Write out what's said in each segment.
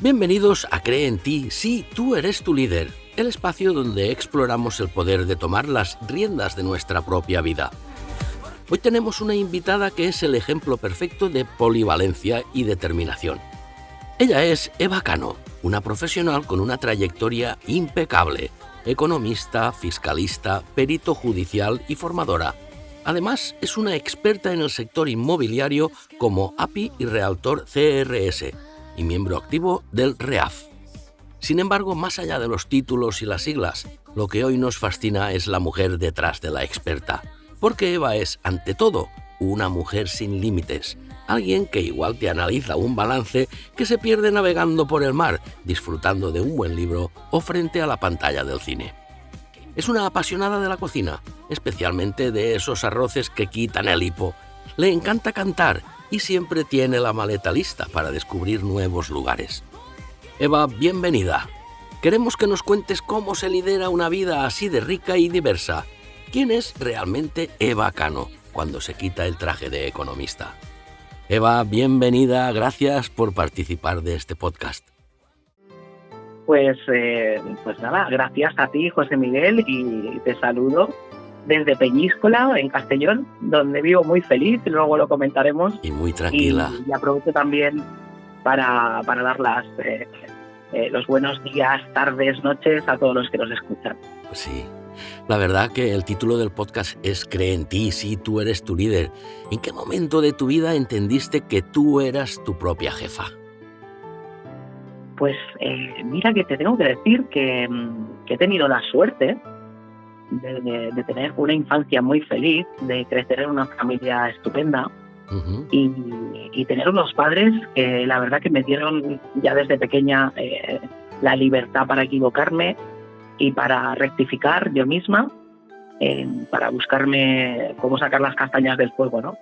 Bienvenidos a Cree en ti, sí, tú eres tu líder, el espacio donde exploramos el poder de tomar las riendas de nuestra propia vida. Hoy tenemos una invitada que es el ejemplo perfecto de polivalencia y determinación. Ella es Eva Cano, una profesional con una trayectoria impecable, economista, fiscalista, perito judicial y formadora. Además, es una experta en el sector inmobiliario como API y Realtor CRS y miembro activo del REAF. Sin embargo, más allá de los títulos y las siglas, lo que hoy nos fascina es la mujer detrás de la experta. Porque Eva es, ante todo, una mujer sin límites. Alguien que igual te analiza un balance que se pierde navegando por el mar, disfrutando de un buen libro o frente a la pantalla del cine. Es una apasionada de la cocina, especialmente de esos arroces que quitan el hipo. Le encanta cantar y siempre tiene la maleta lista para descubrir nuevos lugares. Eva, bienvenida. Queremos que nos cuentes cómo se lidera una vida así de rica y diversa. ¿Quién es realmente Eva Cano cuando se quita el traje de economista? Eva, bienvenida, gracias por participar de este podcast. Pues nada, gracias a ti, José Miguel, y te saludo desde Peñíscola, en Castellón, donde vivo muy feliz, y luego lo comentaremos. Y muy tranquila. Y aprovecho también para dar los buenos días, tardes, noches a todos los que nos escuchan. Sí, la verdad que el título del podcast es Cree en ti, sí, tú eres tu líder. ¿En qué momento de tu vida entendiste que tú eras tu propia jefa? Pues mira que te tengo que decir que he tenido la suerte de tener una infancia muy feliz, de crecer en una familia estupenda. Uh-huh. Y tener unos padres que la verdad que me dieron ya desde pequeña la libertad para equivocarme y para rectificar yo misma, para buscarme cómo sacar las castañas del fuego, ¿no?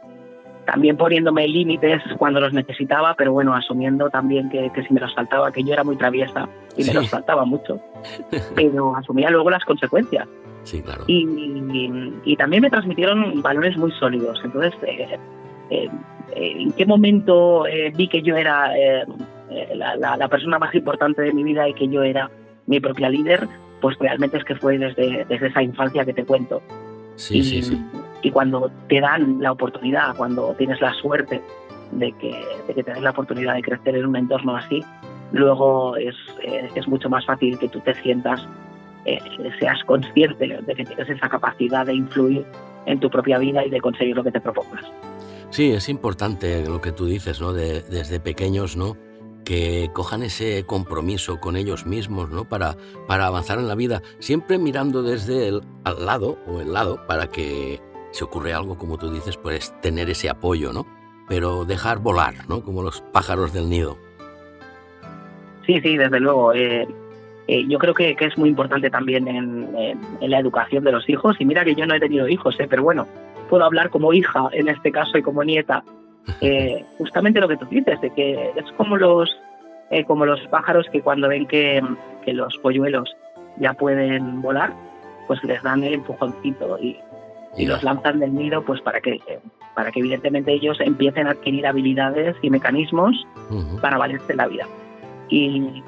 También poniéndome límites cuando los necesitaba, pero bueno, asumiendo también que si me los saltaba, que yo era muy traviesa y me los saltaba mucho, pero asumía luego las consecuencias. Sí, claro. Y también me transmitieron valores muy sólidos. Entonces, ¿en qué momento vi que yo era la persona más importante de mi vida y que yo era mi propia líder? Pues realmente es que fue desde esa infancia que te cuento. Sí. Y cuando te dan la oportunidad, cuando tienes la suerte de que te des la oportunidad de crecer en un entorno así, luego es mucho más fácil que tú te sientas, seas consciente de que tienes esa capacidad de influir en tu propia vida y de conseguir lo que te propongas. Sí, es importante lo que tú dices, ¿no? Desde pequeños, ¿no? Que cojan ese compromiso con ellos mismos, ¿no? Para avanzar en la vida, siempre mirando desde el lado para que si ocurre algo, como tú dices, pues tener ese apoyo, ¿no? Pero dejar volar, ¿no? Como los pájaros del nido. Sí, desde luego. Yo creo que es muy importante también en la educación de los hijos. Y mira que yo no he tenido hijos, pero bueno, puedo hablar como hija en este caso y como nieta. Justamente lo que tú dices, de que es como los pájaros que cuando ven que los polluelos ya pueden volar, pues les dan el empujoncito y los lanzan del nido, pues para que evidentemente ellos empiecen a adquirir habilidades y mecanismos Uh-huh. para valerse la vida. Y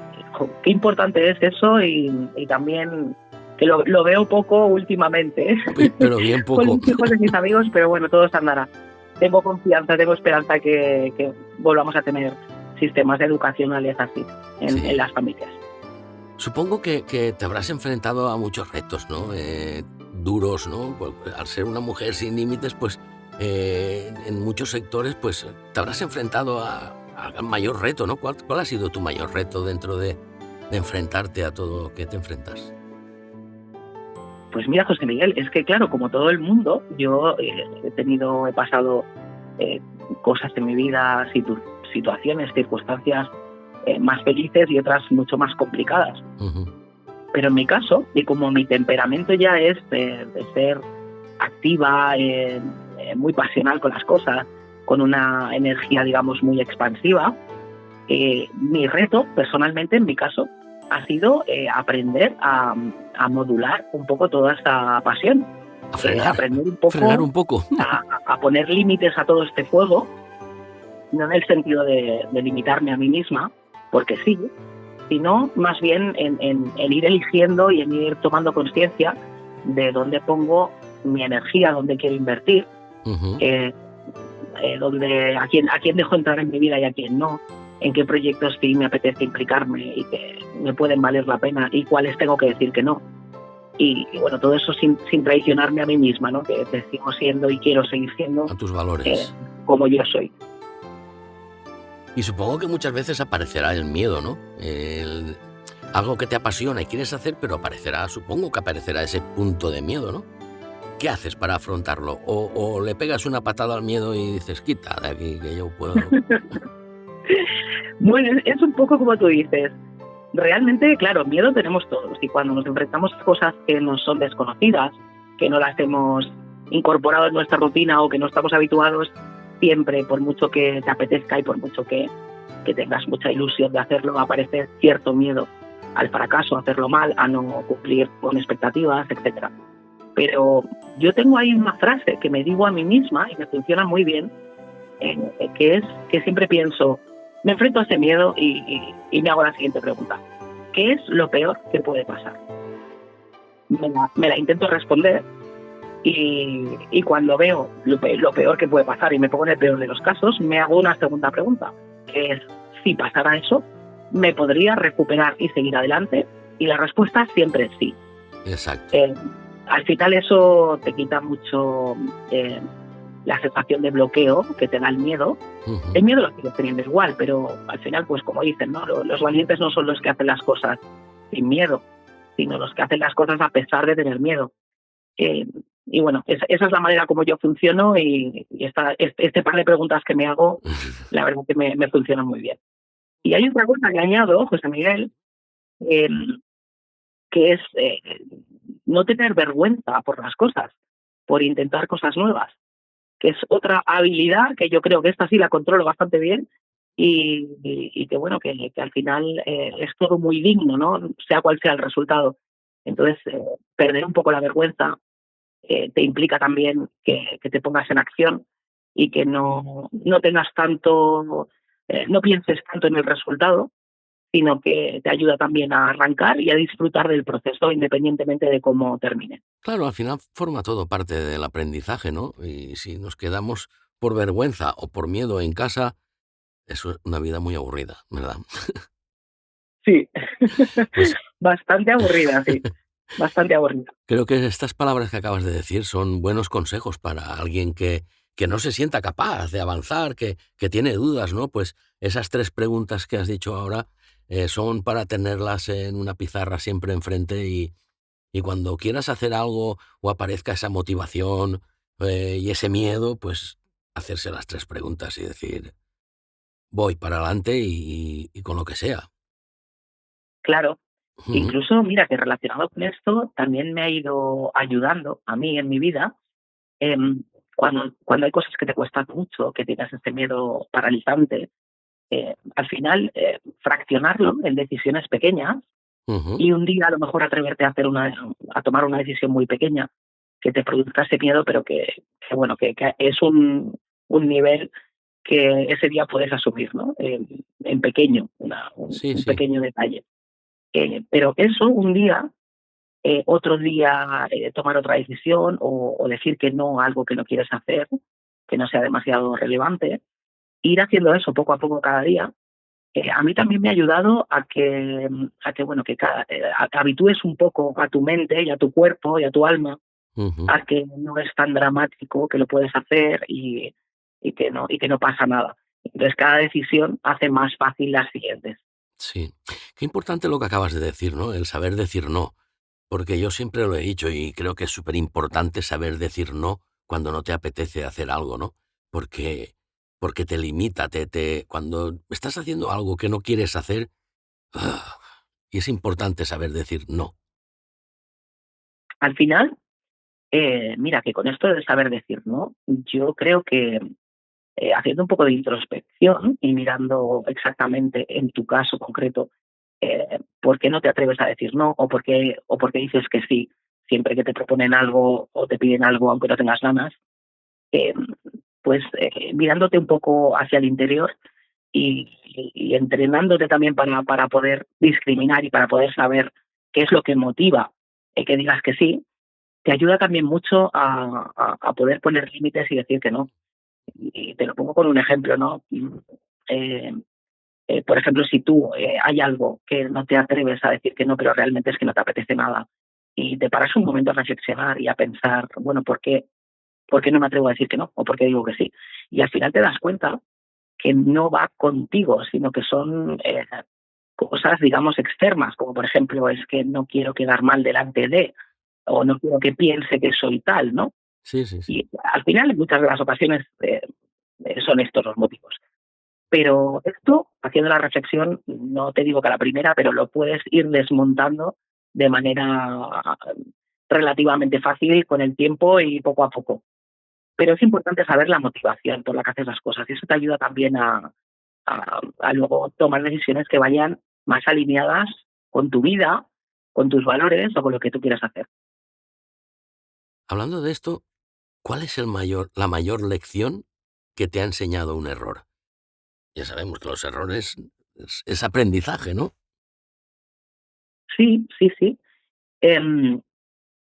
qué importante es eso, y también que lo veo poco últimamente, pero bien poco. Con los hijos de mis amigos, pero bueno, todo se andará. Tengo confianza, tengo esperanza que volvamos a tener sistemas educacionales así en las familias. Supongo que te habrás enfrentado a muchos retos, ¿no? Duros, ¿no? Al ser una mujer sin límites, pues en muchos sectores, pues te habrás enfrentado al mayor reto, ¿no? ¿Cuál ha sido tu mayor reto dentro de enfrentarte a todo lo que te enfrentas? Pues mira, José Miguel, es que claro, como todo el mundo, yo he pasado cosas en mi vida, situaciones, circunstancias más felices y otras mucho más complicadas. Uh-huh. Pero en mi caso, y como mi temperamento ya es de ser activa, muy pasional con las cosas, con una energía, digamos, muy expansiva, mi reto, personalmente, en mi caso, ha sido aprender a modular un poco toda esta pasión. A frenar, aprender un poco, frenar un poco. A poner límites a todo este fuego, no en el sentido de limitarme a mí misma, porque sí, sino más bien en ir eligiendo y en ir tomando conciencia de dónde pongo mi energía, dónde quiero invertir, Ujú. a quién dejo entrar en mi vida y a quién no, en qué proyectos sí me apetece implicarme y que me pueden valer la pena y cuáles tengo que decir que no. Y bueno, todo eso sin traicionarme a mí misma, ¿no? Que sigo siendo y quiero seguir siendo A tus eh, valores. como yo soy. Y supongo que muchas veces aparecerá el miedo, ¿no? Algo que te apasiona y quieres hacer, pero supongo que aparecerá ese punto de miedo, ¿no? ¿Qué haces para afrontarlo? ¿O le pegas una patada al miedo y dices, quita de aquí, que yo puedo? Bueno, es un poco como tú dices. Realmente, claro, miedo tenemos todos y cuando nos enfrentamos a cosas que nos son desconocidas, que no las hemos incorporado en nuestra rutina o que no estamos habituados, siempre, por mucho que te apetezca y por mucho que tengas mucha ilusión de hacerlo, aparece cierto miedo al fracaso, a hacerlo mal, a no cumplir con expectativas, etcétera. Pero yo tengo ahí una frase que me digo a mí misma y me funciona muy bien, que es que siempre pienso, me enfrento a ese miedo y me hago la siguiente pregunta. ¿Qué es lo peor que puede pasar? Me la intento responder y cuando veo lo peor que puede pasar y me pongo en el peor de los casos, me hago una segunda pregunta, que es, si pasara eso, ¿me podría recuperar y seguir adelante? Y la respuesta siempre es sí. Exacto. Al final eso te quita mucho la sensación de bloqueo que te da el miedo. Ujú. El miedo lo sigues teniendo igual, pero al final, pues como dicen, ¿no? Los valientes no son los que hacen las cosas sin miedo, sino los que hacen las cosas a pesar de tener miedo. Eh, y bueno, esa es la manera como yo funciono y este par de preguntas que me hago, la verdad que me funcionan muy bien. Y hay otra cosa que añado, José Miguel, eh, que es no tener vergüenza por las cosas, por intentar cosas nuevas, que es otra habilidad que yo creo que esta sí la controlo bastante bien y que bueno, que al final es todo muy digno, ¿no? Sea cual sea el resultado. Entonces, perder un poco la vergüenza te implica también que te pongas en acción y que no tengas tanto, no pienses tanto en el resultado, sino que te ayuda también a arrancar y a disfrutar del proceso independientemente de cómo termine. Claro, al final forma todo parte del aprendizaje, ¿no? Y si nos quedamos por vergüenza o por miedo en casa, eso es una vida muy aburrida, ¿verdad? Sí, Pues bastante aburrida, sí, bastante aburrida. creo que estas palabras que acabas de decir son buenos consejos para alguien que no se sienta capaz de avanzar, que tiene dudas, ¿no? Pues esas 3 preguntas que has dicho ahora, son para tenerlas en una pizarra siempre enfrente y cuando quieras hacer algo o aparezca esa motivación, y ese miedo, pues hacerse las 3 preguntas y decir: "Voy para adelante y con lo que sea". Claro, Ujú, incluso mira que relacionado con esto también me ha ido ayudando a mí en mi vida, em, cuando hay cosas que te cuestan mucho, que tienes este miedo paralizante, al final fraccionarlo en decisiones pequeñas ujú. y un día a lo mejor atreverte a tomar una decisión muy pequeña que te produzca ese miedo, pero bueno, que es un nivel que ese día puedes asumir, ¿no? En pequeño, Sí, un sí. pequeño detalle. Pero eso un día, otro día tomar otra decisión o decir que no a algo que no quieres hacer, que no sea demasiado relevante, ir haciendo eso poco a poco cada día, a mí también me ha ayudado a que bueno, habitúes un poco a tu mente y a tu cuerpo y a tu alma Ujú. a que no es tan dramático, que lo puedes hacer y que no pasa nada. Entonces cada decisión hace más fácil las siguientes. Sí. Qué importante lo que acabas de decir, ¿no? El saber decir no. Porque yo siempre lo he dicho y creo que es súper importante saber decir no cuando no te apetece hacer algo, ¿no? Porque, porque te limita, cuando estás haciendo algo que no quieres hacer, ¡ah! Y es importante saber decir no. Al final, mira que con esto de saber decir no, yo creo que haciendo un poco de introspección y mirando exactamente en tu caso concreto, por qué no te atreves a decir no o por qué dices que sí siempre que te proponen algo o te piden algo aunque no tengas ganas, eh, pues mirándote un poco hacia el interior y, y entrenándote también para poder discriminar y para poder saber qué es lo que motiva que digas que sí, te ayuda también mucho a poder poner límites y decir que no. Y te lo pongo con un ejemplo, ¿no? Eh, por ejemplo, si tú hay algo que no te atreves a decir que no, pero realmente es que no te apetece nada, y te paras un momento a reflexionar y a pensar, bueno, por qué no me atrevo a decir que no? ¿O por qué digo que sí? Y al final te das cuenta que no va contigo, sino que son cosas, digamos, externas, como por ejemplo, es que no quiero quedar mal delante de, o no quiero que piense que soy tal, ¿no? Sí, sí, sí. Y al final, en muchas de las ocasiones, son estos los motivos. Pero esto, haciendo la reflexión, no te digo que a la primera, pero lo puedes ir desmontando de manera relativamente fácil con el tiempo y poco a poco. Pero es importante saber la motivación por la que haces las cosas y eso te ayuda también a luego tomar decisiones que vayan más alineadas con tu vida, con tus valores o con lo que tú quieras hacer. Hablando de esto, ¿cuál es la mayor lección que te ha enseñado un error? Ya sabemos que los errores es aprendizaje, ¿no? Sí, sí, sí. Em,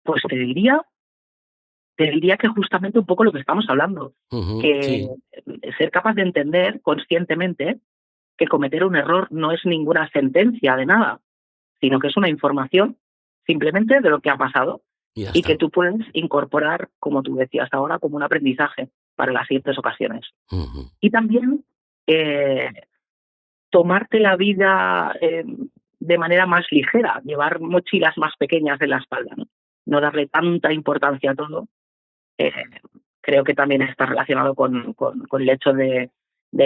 pues te diría que justamente un poco lo que estamos hablando, Ujú, que sí, ser capaz de entender conscientemente que cometer un error no es ninguna sentencia de nada, sino que es una información simplemente de lo que ha pasado y ya y que está. tú puedes incorporar, como tú decías ahora, como un aprendizaje para las siguientes ocasiones. Ujú. Y también eh, tomarte la vida de manera más ligera, llevar mochilas más pequeñas en la espalda, no darle tanta importancia a todo. eh, Creo que también está relacionado con el hecho de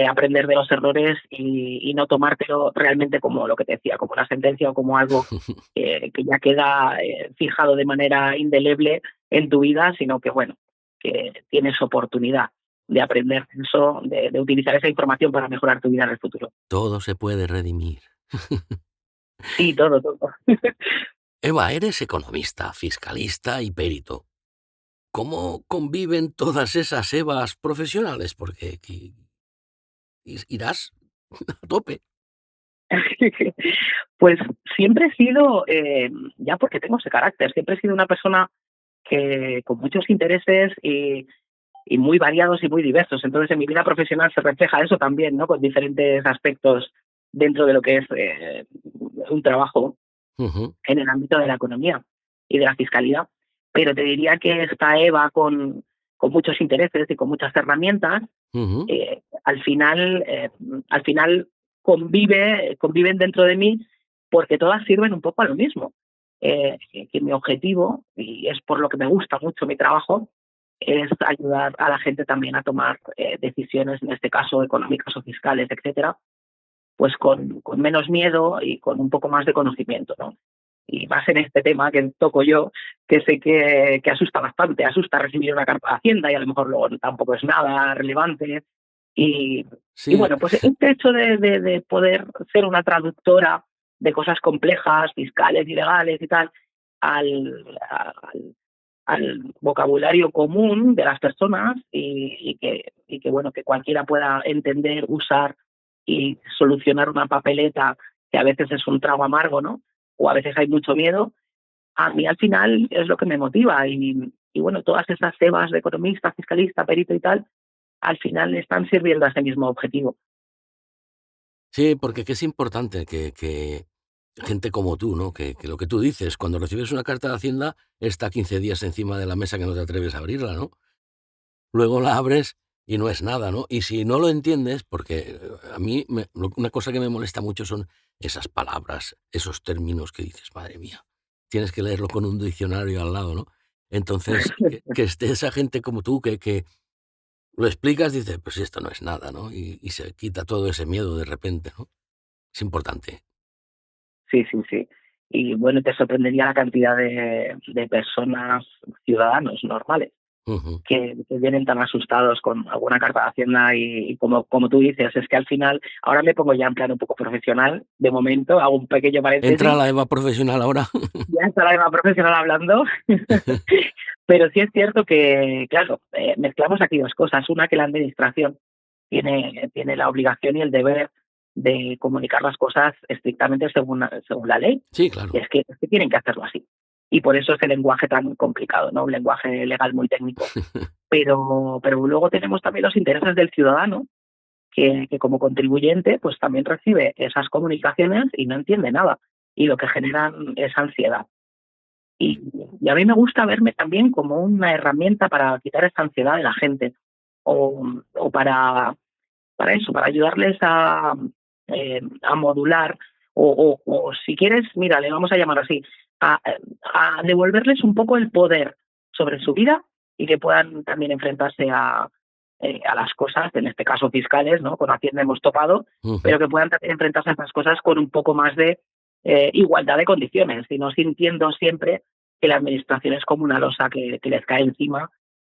aprender de los errores y no tomártelo realmente como lo que te decía, como una sentencia o como algo que ya queda fijado de manera indeleble en tu vida, sino que, bueno, que tienes oportunidad de aprender eso, de utilizar esa información para mejorar tu vida en el futuro. Todo se puede redimir. Sí, todo, todo. Eva, eres economista, fiscalista y perito. ¿Cómo conviven todas esas Evas profesionales? Porque irás a tope. Pues siempre he sido, ya porque tengo ese carácter, siempre he sido una persona que con muchos intereses y muy variados y muy diversos. Entonces, en mi vida profesional se refleja eso también, ¿no? Con diferentes aspectos dentro de lo que es un trabajo Ujú, en el ámbito de la economía y de la fiscalidad. Pero te diría que esta Eva con muchos intereses y con muchas herramientas, ujú. al final conviven dentro de mí porque todas sirven un poco a lo mismo. Que mi objetivo, y es por lo que me gusta mucho mi trabajo, es ayudar a la gente también a tomar decisiones, en este caso económicas o fiscales, etcétera, pues con menos miedo y con un poco más de conocimiento, ¿no? Y más en este tema que toco yo, que sé que asusta bastante, asusta recibir una carta de Hacienda y a lo mejor luego tampoco es nada relevante. Y Sí, bueno, pues este hecho de poder ser una traductora de cosas complejas, fiscales y legales y tal, al, al vocabulario común de las personas y que bueno, que cualquiera pueda entender, usar y solucionar una papeleta que a veces es un trago amargo, ¿no? O a veces hay mucho miedo, a mí al final es lo que me motiva y bueno, todas esas cebas de economista, fiscalista, perito y tal, al final están sirviendo a ese mismo objetivo. sí, porque que es importante que gente como tú, ¿no? Que lo que tú dices, cuando recibes una carta de Hacienda, está 15 días encima de la mesa que no te atreves a abrirla, ¿no? Luego la abres y no es nada, ¿no? Y si no lo entiendes, porque a mí una cosa que me molesta mucho son esas palabras, esos términos que dices, madre mía, tienes que leerlo con un diccionario al lado, ¿no? Entonces, que esté esa gente como tú que lo explicas, dice, pues esto no es nada, ¿no? Y se quita todo ese miedo de repente, ¿no? Es importante. Sí, sí, sí. Y bueno, te sorprendería la cantidad de personas, ciudadanos normales, Ujú. que vienen tan asustados con alguna carta de Hacienda y como tú dices, es que al final, ahora me pongo ya en plan un poco profesional, de momento, hago un pequeño Entra paréntesis, la Eva profesional ahora. ya está la misma profesional hablando, pero sí es cierto que, claro, mezclamos aquí dos cosas. Una, que la administración tiene la obligación y el deber de comunicar las cosas estrictamente según la ley. Sí, Y claro. es que tienen que hacerlo así. Y por eso es el lenguaje tan complicado, ¿no? Un lenguaje legal muy técnico. Pero luego tenemos también los intereses del ciudadano, que como contribuyente pues también recibe esas comunicaciones y no entiende nada. Y lo que generan es ansiedad. Y, y a mí me gusta verme también como una herramienta para quitar esa ansiedad de la gente o para eso, para ayudarles a modular o si quieres, mira, le vamos a llamar así, a, a devolverles un poco el poder sobre su vida y que puedan también enfrentarse a las cosas, en este caso fiscales, ¿no? Con Hacienda hemos topado, Ujú. pero que puedan también enfrentarse a estas cosas con un poco más de igualdad de condiciones y no sintiendo siempre que la administración es como una losa que les cae encima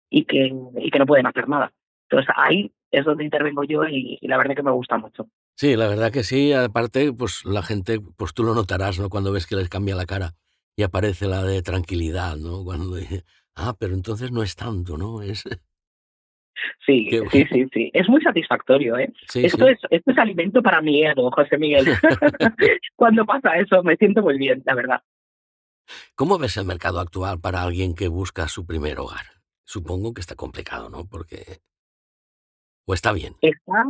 y que no pueden hacer nada. Entonces ahí es donde intervengo yo y la verdad que me gusta mucho. Sí, la verdad que sí. Aparte, pues la gente, pues tú lo notarás, ¿no? Cuando ves que les cambia la cara y aparece la de tranquilidad, ¿no? Cuando dice, pero entonces no es tanto, ¿no? Es Sí, que sí, sí, sí. Es muy satisfactorio, ¿eh? sí, Esto sí. es, esto es alimento para mi ego, José Miguel. Cuando pasa eso me siento muy bien, la verdad. ¿Cómo ves el mercado actual para alguien que busca su primer hogar? Supongo que está complicado, ¿no? Porque o está bien. Está,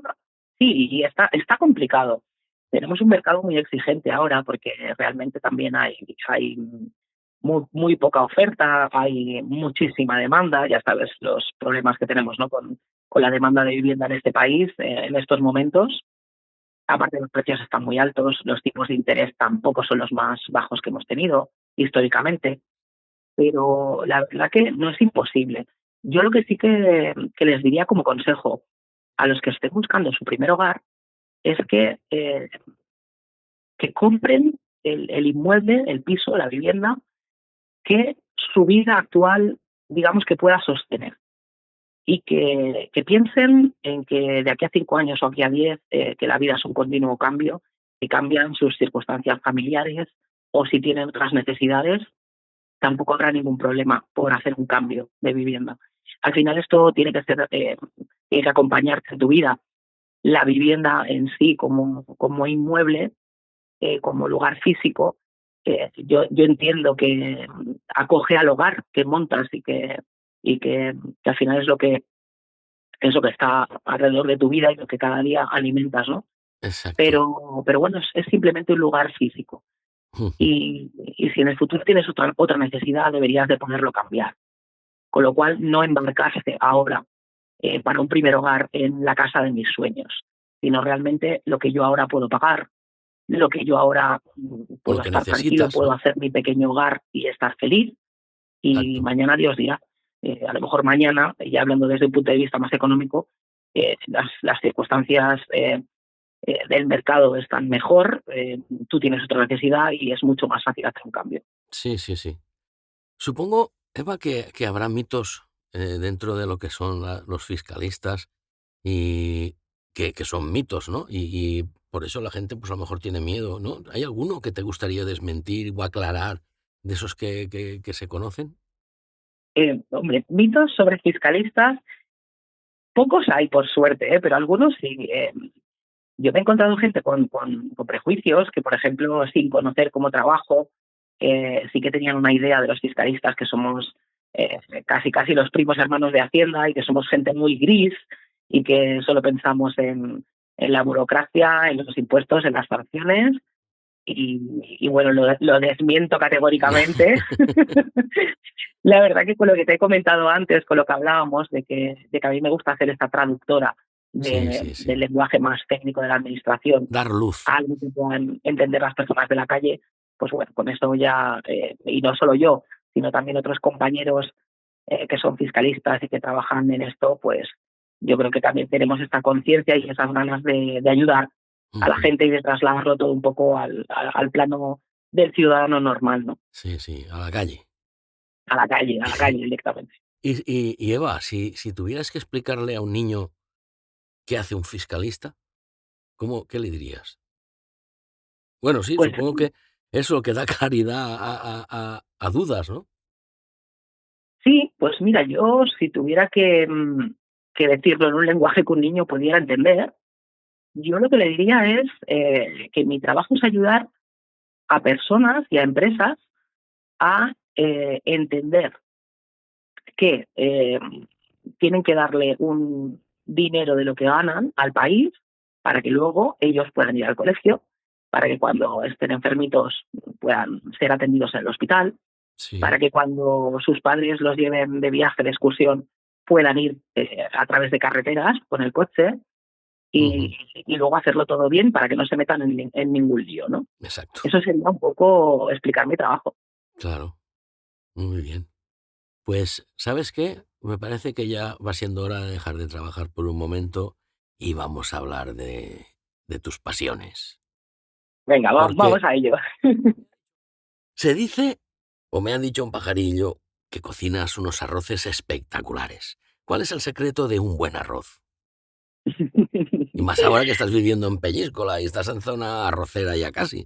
sí, y está complicado. Tenemos un mercado muy exigente ahora porque realmente también hay muy poca oferta, hay muchísima demanda, ya sabes los problemas que tenemos, ¿no? Con la demanda de vivienda en este país en estos momentos. Aparte, los precios están muy altos, los tipos de interés tampoco son los más bajos que hemos tenido históricamente, pero la verdad que no es imposible. Yo lo que sí que les diría como consejo a los que estén buscando su primer hogar es que compren el inmueble, el piso, la vivienda, que su vida actual, digamos, que pueda sostener. Y que piensen en que de aquí a 5 años o aquí a 10, que la vida es un continuo cambio, que cambian sus circunstancias familiares o si tienen otras necesidades, tampoco habrá ningún problema por hacer un cambio de vivienda. Al final esto tiene que acompañarte en tu vida. La vivienda en sí como inmueble, como lugar físico, yo entiendo que acoge al hogar que montas y que al final es lo que está alrededor de tu vida y lo que cada día alimentas, ¿no? Exacto. Pero bueno, es simplemente un lugar físico. Ujú. Y si en el futuro tienes otra necesidad, deberías de poderlo cambiar. Con lo cual, no embarcarse ahora para un primer hogar en la casa de mis sueños, sino realmente lo que yo ahora puedo pagar, lo que yo ahora Lo puedo que estar tranquilo, necesitas, puedo ¿no? hacer mi pequeño hogar y estar feliz, y Exacto. mañana Dios dirá. A lo mejor mañana, ya hablando desde un punto de vista más económico, las circunstancias del mercado están mejor, tú tienes otra necesidad y es mucho más fácil hacer un cambio. Sí, sí, sí. Supongo, Eva, que habrá mitos, dentro de lo que son los fiscalistas y que son mitos, ¿no? Y por eso la gente, pues a lo mejor tiene miedo, ¿no? ¿Hay alguno que te gustaría desmentir o aclarar de esos que se conocen? Hombre, mitos sobre fiscalistas, pocos hay por suerte, pero algunos sí. Yo me he encontrado gente con prejuicios que, por ejemplo, sin conocer cómo trabajo, sí que tenían una idea de los fiscalistas que somos casi los primos hermanos de Hacienda y que somos gente muy gris y que solo pensamos en la burocracia, en los impuestos, en las sanciones. Y bueno, lo desmiento categóricamente. La verdad que con lo que te he comentado antes, con lo que hablábamos, de que a mí me gusta hacer esta traductora Sí, sí, del sí. lenguaje más técnico de la administración Dar luz. a algo que puedan entender las personas de la calle, pues bueno, con eso ya, y no solo yo, sino también otros compañeros que son fiscalistas y que trabajan en esto, pues yo creo que también tenemos esta conciencia y esas ganas de ayudar a la Ujú. gente y de trasladarlo todo un poco al plano del ciudadano normal, ¿no? Sí, sí, a la calle. A la calle directamente. Y Eva, si tuvieras que explicarle a un niño qué hace un fiscalista, qué le dirías? Bueno, sí, Pues supongo que eso, que da claridad a dudas, ¿no? sí, pues mira, yo si tuviera que decirlo en un lenguaje que un niño pudiera entender, Yo lo que le diría es que mi trabajo es ayudar a personas y a empresas a entender que tienen que darle un dinero de lo que ganan al país para que luego ellos puedan ir al colegio, para que cuando estén enfermitos puedan ser atendidos en el hospital, Sí. para que cuando sus padres los lleven de viaje, de excursión, puedan ir a través de carreteras con el coche Ujú. y luego hacerlo todo bien para que no se metan en ningún lío, ¿no? Exacto. Eso sería un poco explicar mi trabajo. Claro. Muy bien. Pues, ¿sabes qué? Me parece que ya va siendo hora de dejar de trabajar por un momento y vamos a hablar de tus pasiones. Venga, Porque vamos a ello. se dice, o me han dicho un pajarillo, que cocinas unos arroces espectaculares. ¿Cuál es el secreto de un buen arroz? Y más ahora que estás viviendo en Peñíscola y estás en zona arrocera ya casi.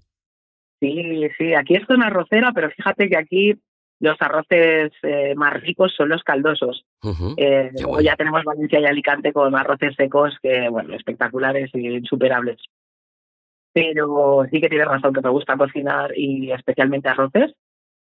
Sí, sí, aquí es zona arrocera, pero fíjate que aquí los arroces más ricos son los caldosos. Ujú. Qué Luego ya bueno. tenemos Valencia y Alicante con arroces secos que, bueno, espectaculares y insuperables. Pero sí que tienes razón que me gusta cocinar y especialmente arroces.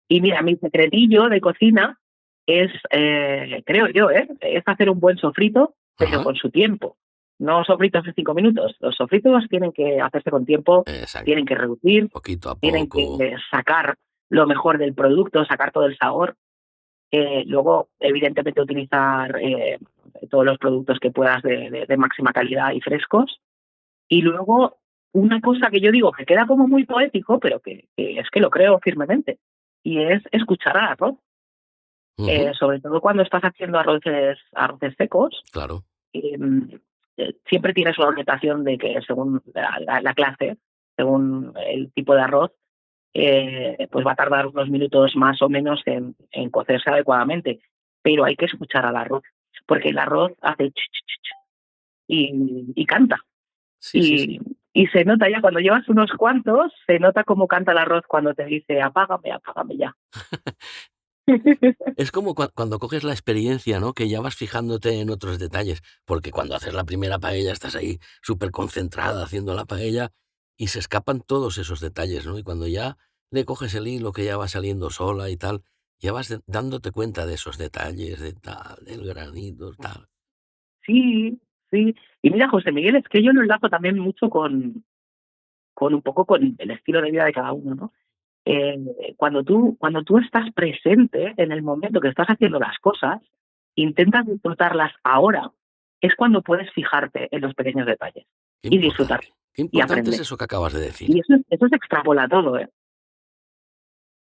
Y mira, mi secretillo de cocina es, creo yo, es hacer un buen sofrito, pero Ajá. con su tiempo. No sofritos de 5 minutos. Los sofritos tienen que hacerse con tiempo, Exacto. tienen que reducir, Poquito a tienen que poco. sacar lo mejor del producto, sacar todo el sabor. Luego, evidentemente, utilizar todos los productos que puedas de máxima calidad y frescos. Y luego, una cosa que yo digo que queda como muy poético, pero que es que lo creo firmemente, y es escuchar al arroz. Ujú. Sobre todo cuando estás haciendo arroces secos, Claro. eh, siempre tienes una orientación de que según la clase, según el tipo de arroz, pues va a tardar unos minutos más o menos en cocerse adecuadamente. Pero hay que escuchar al arroz, porque el arroz hace y canta. Sí, sí, sí. Y, y se nota ya cuando llevas unos cuantos, se nota cómo canta el arroz cuando te dice apágame, apágame ya. Es como cuando coges la experiencia, ¿no? Que ya vas fijándote en otros detalles, porque cuando haces la primera paella estás ahí súper concentrada haciendo la paella y se escapan todos esos detalles, ¿no? Y cuando ya le coges el hilo que ya va saliendo sola y tal, ya vas dándote cuenta de esos detalles, de tal, del granito, tal. Sí, sí. Y mira, José Miguel, es que yo lo enlazo también mucho con un poco con el estilo de vida de cada uno, ¿no? Cuando tú estás presente en el momento que estás haciendo las cosas, intentas disfrutarlas ahora, es cuando puedes fijarte en los pequeños detalles y disfrutar Qué y importante es aprender. eso que acabas de decir. Y eso se extrapola a todo, ¿eh?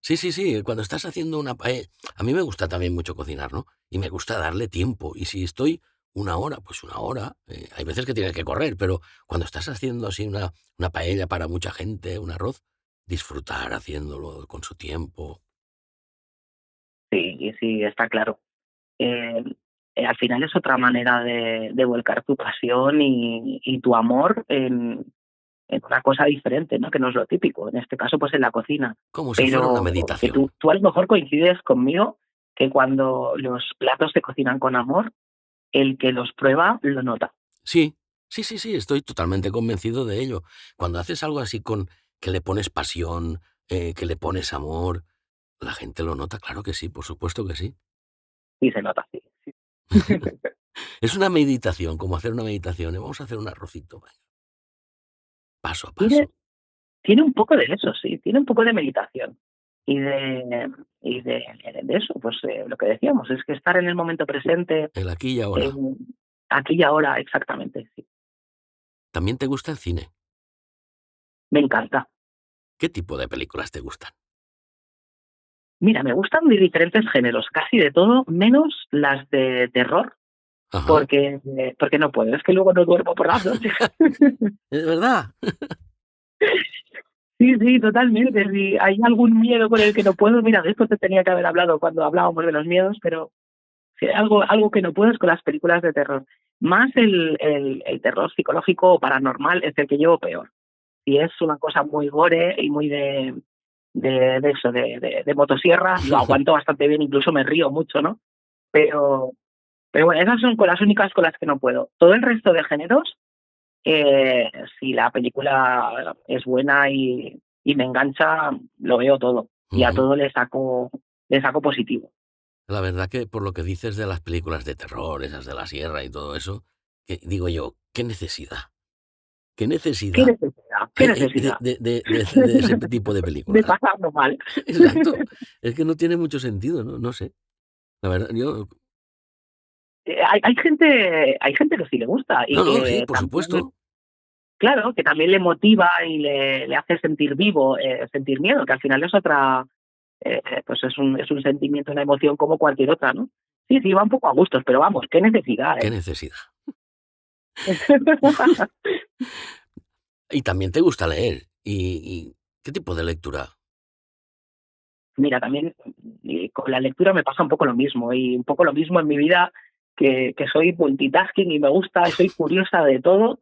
Sí, sí, sí, cuando estás haciendo una paella a mí me gusta también mucho cocinar, ¿no? Y me gusta darle tiempo, y si estoy una hora, pues una hora, hay veces que tienes que correr, pero cuando estás haciendo así una paella para mucha gente, un arroz, disfrutar haciéndolo con su tiempo. Sí, sí, está claro. Eh, Al final es otra manera de volcar tu pasión y tu amor en una cosa diferente, ¿no? Que no es lo típico, en este caso pues en la cocina. Como si fuera una Pero que meditación. tú a lo mejor coincides conmigo que cuando los platos se cocinan con amor, el que los prueba lo nota. Sí, sí, sí, sí, estoy totalmente convencido de ello. Cuando haces algo así con que le pones pasión, que le pones amor, la gente lo nota, claro que sí, por supuesto que sí. Y se nota, sí. Es una meditación, como hacer una meditación, vamos a hacer un arrocito, venga, paso a Tiene, paso, tiene un poco de eso, sí, tiene un poco de meditación. Y de eso, pues lo que decíamos, es que estar en el momento presente, el aquí y eh, ahora. aquí y ahora, exactamente, sí. ¿También te gusta el cine? Me encanta. ¿Qué tipo de películas te gustan? Mira, me gustan de diferentes géneros, casi de todo, menos las de terror, Ajá. porque no puedo, es que luego no duermo por las noches. ¿Es verdad? Sí, sí, totalmente. Si hay algún miedo con el que no puedo, mira, de esto te tenía que haber hablado cuando hablábamos de los miedos, pero si hay algo que no puedo es con las películas de terror. Más el terror psicológico o paranormal es el que llevo peor. Si es una cosa muy gore y muy de eso, de motosierra, lo aguanto bastante bien, incluso me río mucho, ¿no? Pero, pero bueno, esas son con las únicas con las que no puedo. Todo el resto de géneros eh, si la película es buena y me engancha, lo veo todo y a Ujú. todo le saco positivo. La verdad que por lo que dices de las películas de terror, esas de la sierra y todo eso, que digo yo, qué necesidad. ¿Qué ¿Qué necesidad necesidad? ¿Qué hay necesidad? de ese tipo de De películas? pasarlo mal. Exacto. Es que no tiene mucho sentido, ¿no? No sé. La verdad, yo Hay gente que sí le gusta y no, no, sí, que por también, supuesto. claro, que también le motiva y le hace sentir vivo, sentir miedo, que al final es otra, pues es un sentimiento, una emoción como cualquier otra, ¿no? Sí, sí, va un poco a gustos, pero vamos, qué necesidad, ¿Qué ¿eh? necesidad? Y también te gusta leer. ¿Y qué tipo de lectura? Mira, también con la lectura me pasa un poco lo mismo y un poco lo mismo en mi vida que soy multitasking y me gusta y soy curiosa de todo,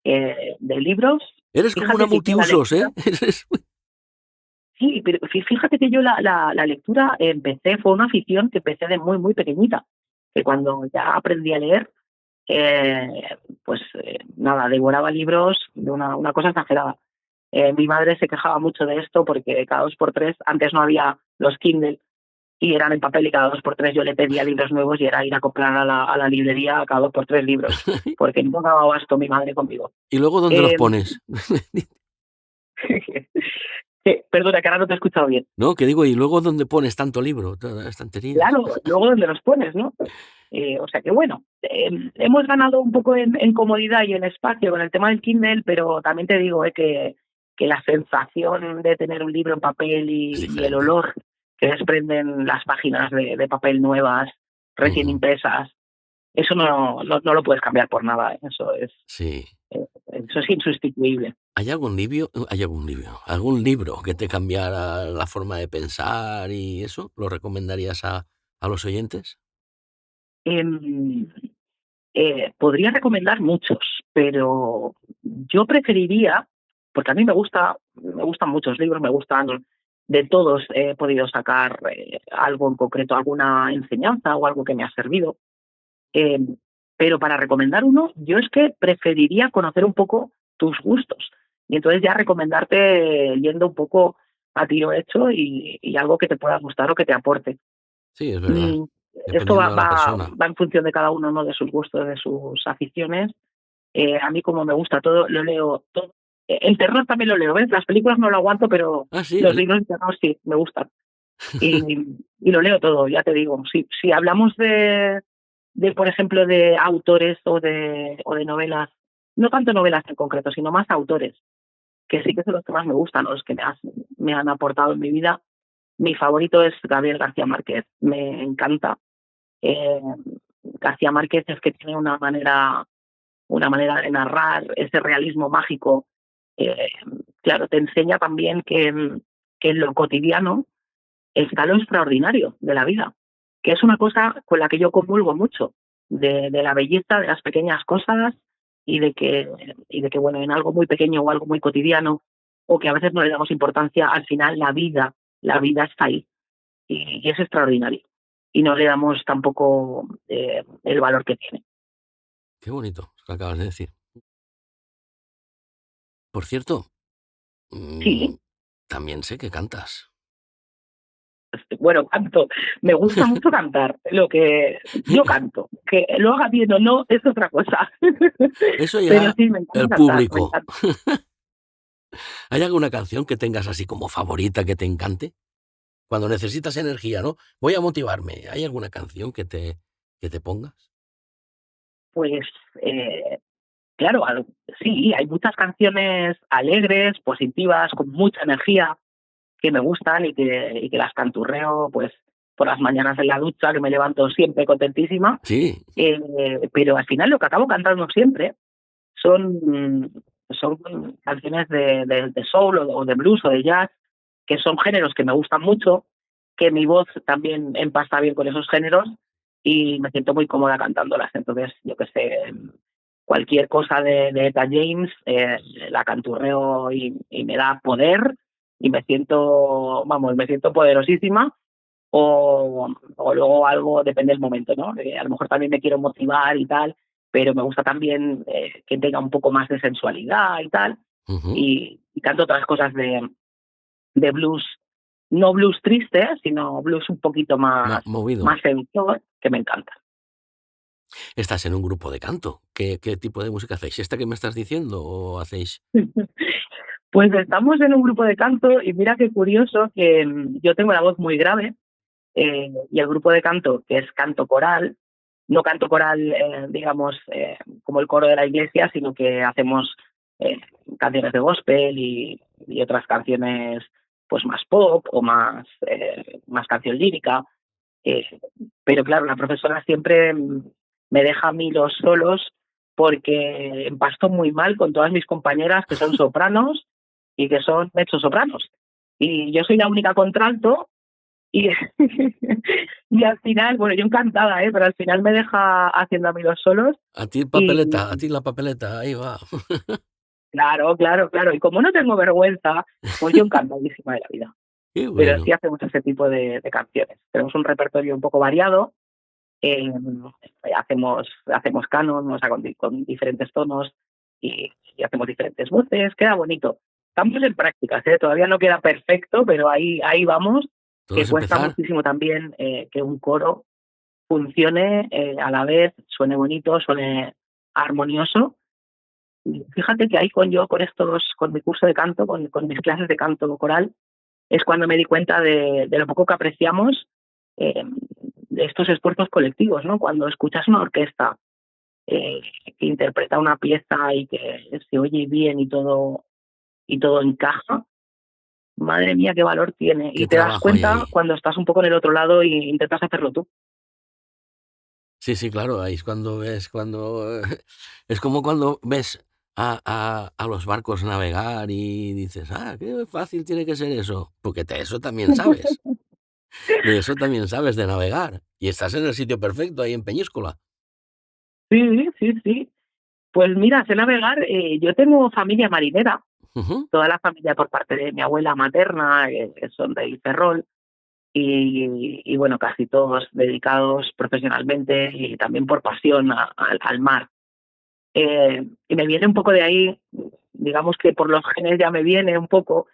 de libros. Eres como una Fíjate que yo la multiusos, lectura, ¿eh? Eres sí, pero fíjate que yo la lectura fue una afición que empecé de muy, muy pequeñita, que cuando ya aprendí a leer, pues nada, devoraba libros de una cosa exagerada. Mi madre se quejaba mucho de esto porque cada dos por tres, antes no había los Kindle y eran en papel y cada dos por tres yo le pedía libros nuevos y era ir a comprar a la librería cada dos por tres libros, porque no daba abasto mi madre conmigo. ¿Y luego dónde los Eh, pones? perdona, que ahora no te he escuchado bien. No, que digo, ¿y luego dónde pones tanto libro? Todas las estanterías. Claro, luego dónde los pones, ¿no? O sea que bueno, hemos ganado un poco en comodidad y en espacio con el tema del Kindle, pero también te digo que la sensación de tener un libro en papel Es y el diferente. olor que desprenden las páginas de papel nuevas, recién Ujú. impresas, eso no lo puedes cambiar por nada, ¿eh? Sí. Eso es insustituible. ¿Algún libro que te cambiara la forma de pensar y eso? ¿Lo recomendarías a los oyentes? Em, podría recomendar muchos, pero yo preferiría, porque a mí me gustan muchos libros, me gustan de todos, he podido sacar algo en concreto, alguna enseñanza o algo que me ha servido. Eh, pero para recomendar uno, yo es que preferiría conocer un poco tus gustos y entonces ya recomendarte yendo un poco a tiro hecho y algo que te pueda gustar o que te aporte. Sí, es verdad. Mm, esto Dependiendo de la persona. va en función de cada uno, ¿no? De sus gustos, de sus aficiones. A mí como me gusta todo, lo leo todo. El terror también lo leo, ¿ves? Las películas no lo aguanto, pero Ah, sí. los libros de terror sí, me gustan. Y, y lo leo todo, ya te digo. Si hablamos por ejemplo, de autores o de novelas, no tanto novelas en concreto, sino más autores, que sí que son los que más me gustan, los que me han aportado en mi vida. Mi favorito es Gabriel García Márquez, me encanta. Eh, García Márquez es que tiene una manera de narrar ese realismo mágico. Eh, claro, te enseña también que en lo cotidiano está lo extraordinario de la vida, que es una cosa con la que yo comulgo mucho, de la belleza de las pequeñas cosas y de que, bueno, en algo muy pequeño o algo muy cotidiano, o que a veces no le damos importancia, al final la vida está ahí y es extraordinario. Y no le damos tampoco el valor que tiene. Qué bonito lo que acabas de decir. Por cierto, mm, Sí, también sé que cantas. bueno, canto. Me gusta mucho cantar. Lo que yo canto, que lo haga bien o no es otra cosa. Eso Pero ya sí, me encanta el cantar, me público. encanta. ¿Hay alguna canción que tengas así como favorita que te encante? Cuando necesitas energía, ¿no? Voy a motivarme. ¿Hay alguna canción que te pongas? Pues claro, sí, hay muchas canciones alegres, positivas, con mucha energía que me gustan y que las canturreo pues por las mañanas en la ducha, que me levanto siempre contentísima. Sí. Pero al final lo que acabo cantando siempre son, son canciones de soul o de blues o de jazz, que son géneros que me gustan mucho, que mi voz también empasta bien con esos géneros y me siento muy cómoda cantándolas. Entonces, yo que sé, cualquier cosa de Eta James la canturreo y me da poder y me siento, vamos, me siento poderosísima o luego algo, depende del momento, ¿no? A lo mejor también me quiero motivar y tal, pero me gusta también que tenga un poco más de sensualidad y tal, Ujú. y canto otras cosas de blues, no blues triste, sino blues un poquito Movido. más seductor, que me encanta. Estás en un grupo de canto. ¿Qué tipo de música hacéis? ¿Esta que me estás diciendo o hacéis? Pues estamos en un grupo de canto y mira qué curioso que yo tengo la voz muy grave, y el grupo de canto, que es canto coral, no canto coral, digamos, como el coro de la iglesia, sino que hacemos eh, canciones de gospel y otras canciones pues más pop o más canción lírica. eh, pero claro, la profesora siempre me deja a mí los solos porque empasto muy mal con todas mis compañeras que son sopranos y que son mezzosopranos. Y yo soy la única contralto y, y al final, bueno, yo encantada, pero al final me deja haciendo a mí los solos A ti papeleta, a y ti la papeleta, ahí va. claro, claro, claro. Y como no tengo vergüenza, pues yo encantadísima de la vida. Qué Pero sí bueno. hacemos ese tipo de canciones. Tenemos un repertorio un poco variado. eh, hacemos canon, o sea, con diferentes tonos y hacemos diferentes voces. Queda bonito. Estamos en prácticas, ¿eh? Todavía no queda perfecto, pero ahí vamos, Todo que es cuesta empezar. muchísimo también que un coro funcione a la vez, suene bonito, suene armonioso. Y fíjate que ahí con mi curso de canto, con mis clases de canto coral, es cuando me di cuenta de lo poco que apreciamos eh, de estos esfuerzos colectivos, ¿no? Cuando escuchas una orquesta eh, que interpreta una pieza y que se oye bien y todo encaja, madre mía, qué valor tiene. Y Qué te das trabajo hay cuenta ahí. cuando estás un poco en el otro lado y intentas hacerlo tú. Sí, sí, claro, ahí es cuando ves, cuando es como cuando ves a los barcos navegar y dices, qué fácil tiene que ser eso, porque de eso también sabes, de eso también sabes de navegar, y estás en el sitio perfecto, ahí en Peñíscola. Sí, sí, sí. Pues mira, sé navegar. Yo tengo familia marinera, Ujú. toda la familia por parte de mi abuela materna, que son de Ferrol, y bueno, casi todos dedicados profesionalmente y también por pasión al mar. Y me viene un poco de ahí, digamos que por los genes ya me viene un poco,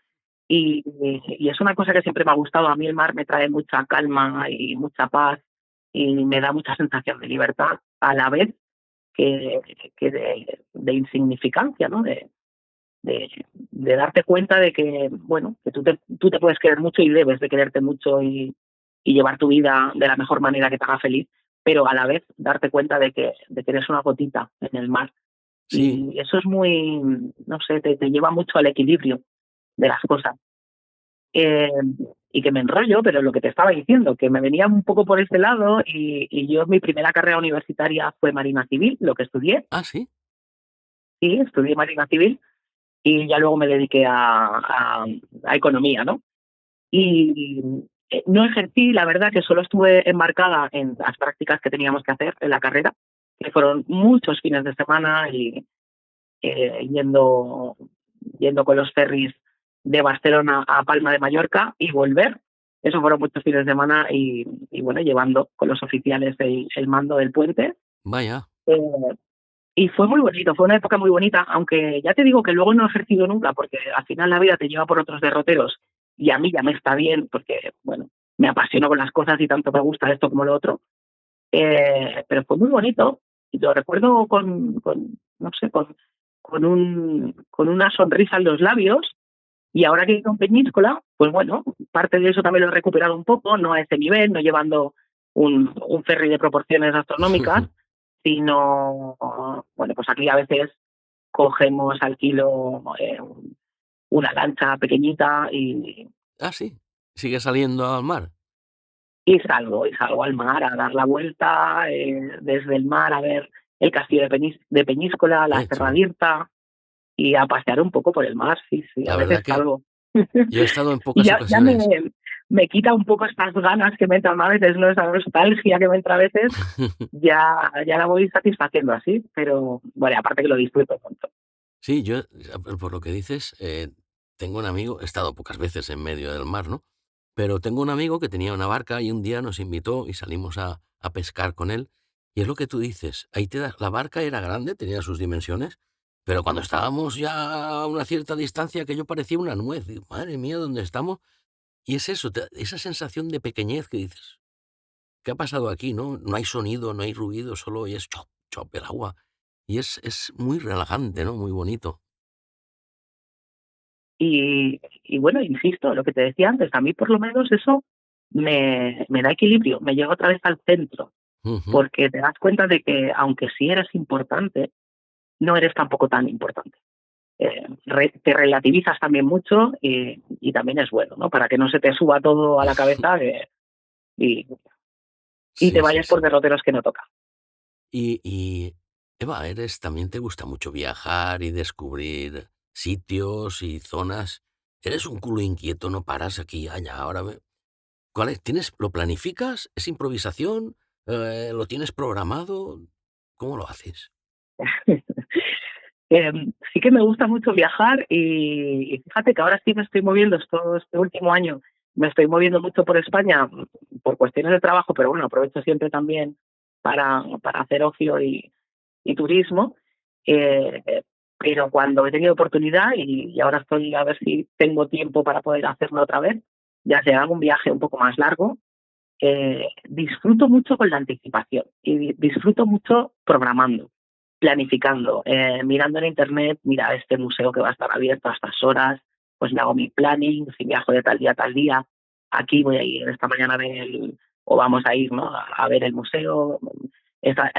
y es una cosa que siempre me ha gustado. A mí el mar me trae mucha calma y mucha paz y me da mucha sensación de libertad, a la vez que, que de insignificancia, ¿no? De darte cuenta de que, bueno, que tú te puedes querer mucho y debes de quererte mucho y llevar tu vida de la mejor manera que te haga feliz, pero a la vez darte cuenta de que eres una gotita en el mar. Sí, Y eso es muy, no sé, te lleva mucho al equilibrio de las cosas. Eh, y que me enrollo, pero lo que te estaba diciendo, que me venía un poco por este lado y yo mi primera carrera universitaria fue Marina Civil, lo que estudié, sí, sí, estudié Marina Civil y ya luego me dediqué a economía, ¿no? Y no ejercí, la verdad que solo estuve embarcada en las prácticas que teníamos que hacer en la carrera, que fueron muchos fines de semana y yendo con los ferries de Barcelona a Palma de Mallorca y volver. Eso fueron muchos fines de semana y bueno, llevando con los oficiales el mando del puente. vaya, Eh, y fue muy bonito, fue una época muy bonita, aunque ya te digo que luego no he ejercido nunca, porque al final la vida te lleva por otros derroteros y a mí ya me está bien, porque, bueno, me apasiono con las cosas y tanto me gusta esto como lo otro. Pero fue muy bonito y lo recuerdo no sé, con una sonrisa en los labios. Y ahora que he ido a Peñíscola, pues bueno, parte de eso también lo he recuperado un poco, no a ese nivel, no llevando un ferry de proporciones astronómicas, sino, bueno, pues aquí a veces cogemos al kilo una lancha pequeñita sí, sigue saliendo al mar, y salgo al mar a dar la vuelta desde el mar a ver el castillo de Peñíscola, la Serra chulo. d'Irta y a pasear un poco por el mar, sí, sí, a La veces verdad que salgo. yo he estado en Y pocas ya ocasiones. me quita un poco estas ganas que me entran a veces, ¿no? Esa nostalgia que me entra a veces, ya la voy satisfaciendo así, pero bueno, aparte que lo disfruto mucho. Sí, yo, por lo que dices, tengo un amigo, he estado pocas veces en medio del mar, ¿no? Pero tengo un amigo que tenía una barca y un día nos invitó y salimos a pescar con él. Y es lo que tú dices, ahí la barca era grande, tenía sus dimensiones, pero cuando estábamos ya a una cierta distancia que yo parecía una nuez, digo, madre mía, ¿dónde estamos? Y es eso, esa sensación de pequeñez que dices, ¿qué ha pasado aquí, no? No hay sonido, no hay ruido, solo oyes chop, chop el agua. Y es muy relajante, ¿no? Muy bonito. Y bueno, insisto, lo que te decía antes, a mí por lo menos eso me da equilibrio, me lleva otra vez al centro, Ujú. porque te das cuenta de que aunque sí eres importante, no eres tampoco tan importante. Te relativizas también mucho y también es bueno, ¿no? Para que no se te suba todo a la cabeza y, y te Sí, sí, vayas por sí. derroteros que no toca. Y, Eva, también te gusta mucho viajar y descubrir sitios y zonas. Eres un culo inquieto, no paras aquí, allá, ahora. ¿Cuál es? ¿Lo planificas? ¿Es improvisación? ¿Lo tienes programado? ¿Cómo lo haces? Sí que me gusta mucho viajar y fíjate que ahora sí me estoy moviendo, este último año me estoy moviendo mucho por España por cuestiones de trabajo, pero bueno, aprovecho siempre también para hacer ocio y turismo. Pero cuando he tenido oportunidad y ahora estoy a ver si tengo tiempo para poder hacerlo otra vez, ya sea algún viaje un poco más largo, disfruto mucho con la anticipación y disfruto mucho programando, planificando, mirando en internet, mira, este museo que va a estar abierto a estas horas, pues me hago mi planning, si viajo de tal día a tal día, aquí voy a ir esta mañana a ver o vamos a ir, ¿no? A ver el museo,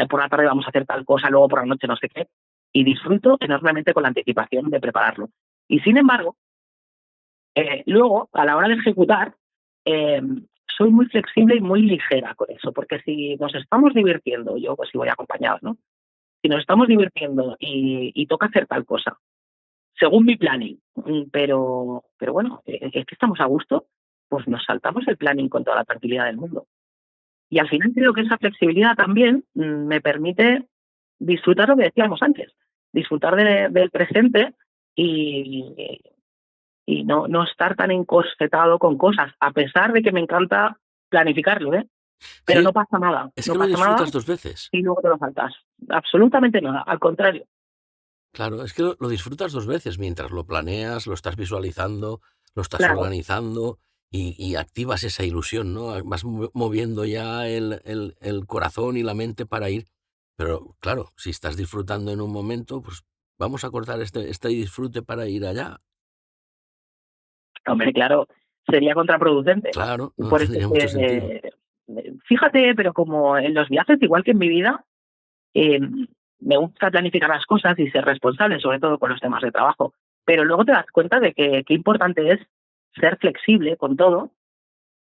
por la tarde vamos a hacer tal cosa, luego por la noche no sé qué, y disfruto enormemente con la anticipación de prepararlo. Y sin embargo, luego, a la hora de ejecutar, eh, soy muy flexible y muy ligera con eso, porque si nos estamos divirtiendo, yo pues si voy acompañado, ¿no? Si nos estamos divirtiendo y toca hacer tal cosa, según mi planning, pero bueno, es que estamos a gusto, pues nos saltamos el planning con toda la tranquilidad del mundo. Y al final creo que esa flexibilidad también me permite disfrutar lo que decíamos antes, disfrutar del presente y, y no estar tan encorsetado con cosas, a pesar de que me encanta planificarlo, ¿eh? Pero Sí, no pasa nada, es no que lo pasa nada disfrutas dos veces. y luego te lo saltas. Absolutamente nada, al contrario. Claro, es que lo disfrutas dos veces mientras lo planeas, lo estás visualizando, lo estás Claro, organizando y activas esa ilusión, ¿no? Vas moviendo ya el corazón y la mente para ir. Pero claro, si estás disfrutando en un momento, pues vamos a cortar este disfrute para ir allá. hombre, claro, sería contraproducente. Claro, Y no por eso tendría mucho sentido. fíjate, pero como en los viajes, igual que en mi vida, eh, me gusta planificar las cosas y ser responsable, sobre todo con los temas de trabajo. Pero luego te das cuenta de que qué importante es ser flexible con todo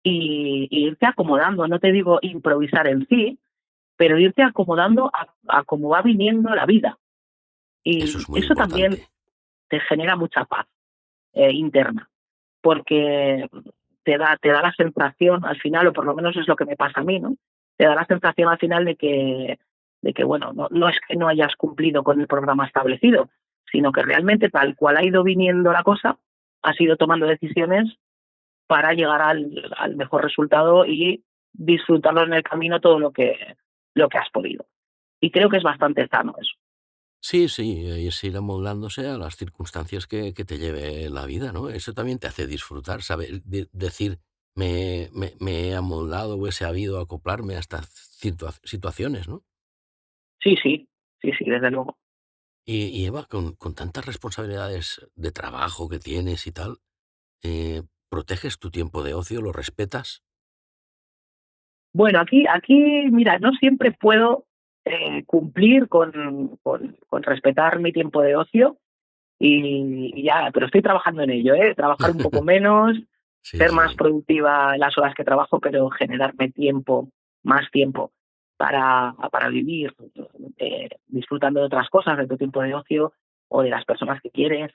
y irte acomodando. No te digo improvisar en sí, pero irte acomodando a cómo va viniendo la vida. Eso Y es muy eso también importante. te genera mucha paz interna, porque te da la sensación al final, o por lo menos es lo que me pasa a mí, ¿no? Te da la sensación al final de que bueno, no es que no hayas cumplido con el programa establecido, sino que realmente tal cual ha ido viniendo la cosa, has ido tomando decisiones para llegar al mejor resultado y disfrutarlo en el camino todo lo que has podido. Y creo que es bastante sano eso. Sí, sí, es ir amoldándose a las circunstancias que te lleve la vida, ¿no? Eso también te hace disfrutar, saber decir, me he amoldado o he sabido acoplarme a estas situaciones, ¿no? Sí, sí, sí, sí, desde luego. Y Eva, con tantas responsabilidades de trabajo que tienes y tal, ¿proteges tu tiempo de ocio, lo respetas? Bueno, aquí, mira, no siempre puedo cumplir con respetar mi tiempo de ocio y ya, pero estoy trabajando en ello, ¿eh? Trabajar un poco menos, Sí, ser más sí. productiva en las horas que trabajo, pero generarme tiempo, más tiempo para vivir, disfrutando de otras cosas, de tu tiempo de ocio o de las personas que quieres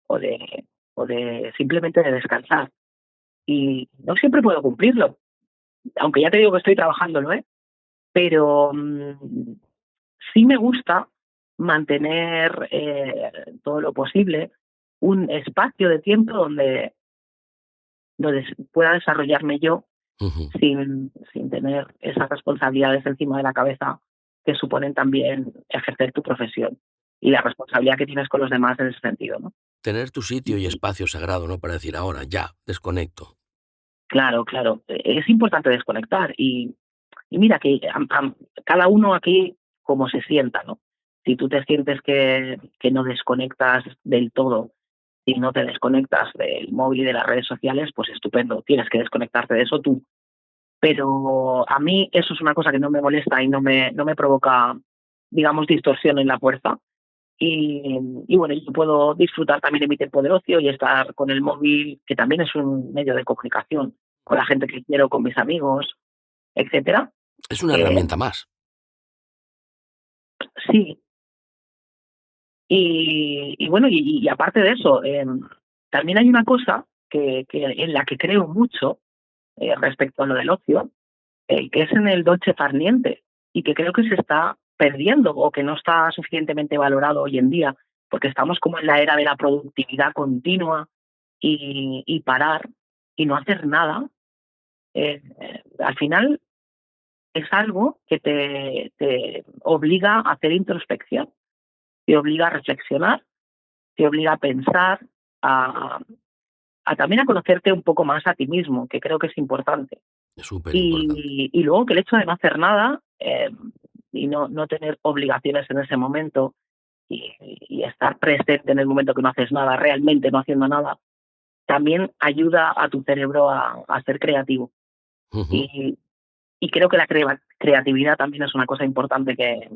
o de simplemente de descansar. Y no siempre puedo cumplirlo, aunque ya te digo que estoy trabajándolo, ¿eh? Pero sí me gusta mantener todo lo posible un espacio de tiempo donde pueda desarrollarme yo Ujú. sin tener esas responsabilidades encima de la cabeza que suponen también ejercer tu profesión y la responsabilidad que tienes con los demás en ese sentido, ¿no? Tener tu sitio y Y espacio sagrado, ¿no? Para decir, ahora, ya, desconecto. claro, claro, es importante desconectar y mira que cada uno aquí como se sienta, ¿no? Si tú te sientes que no desconectas del todo y no te desconectas del móvil y de las redes sociales, pues estupendo, tienes que desconectarte de eso tú. Pero a mí eso es una cosa que no me molesta y no me provoca, digamos, distorsión en la fuerza. Y bueno, yo puedo disfrutar también de mi tiempo de ocio y estar con el móvil, que también es un medio de comunicación, con la gente que quiero, con mis amigos, etcétera. Es una Eh, herramienta más. sí, y bueno, y aparte de eso, también hay una cosa que en la que creo mucho respecto a lo del ocio, que es en el dolce far niente, y que creo que se está perdiendo o que no está suficientemente valorado hoy en día, porque estamos como en la era de la productividad continua y parar y no hacer nada. Al final es algo que te obliga a hacer introspección, te obliga a reflexionar, te obliga a pensar, a, también a conocerte un poco más a ti mismo, que creo que es importante. Es súper importante. Y luego que el hecho de no hacer nada y no tener obligaciones en ese momento y estar presente en el momento que no haces nada, realmente no haciendo nada, también ayuda a tu cerebro a ser creativo. Ujú. Y, y creo que la creatividad también es una cosa importante que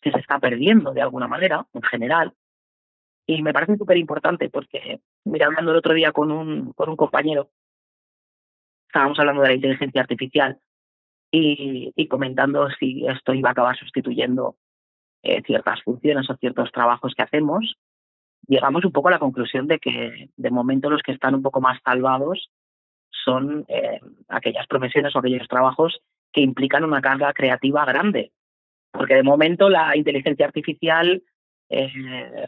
se está perdiendo de alguna manera, en general. Y me parece súper importante porque, mira, hablando el otro día con un compañero, estábamos hablando de la inteligencia artificial y comentando si esto iba a acabar sustituyendo ciertas funciones o ciertos trabajos que hacemos, llegamos un poco a la conclusión de que de momento los que están un poco más salvados son aquellas profesiones o aquellos trabajos que implican una carga creativa grande, porque de momento la inteligencia artificial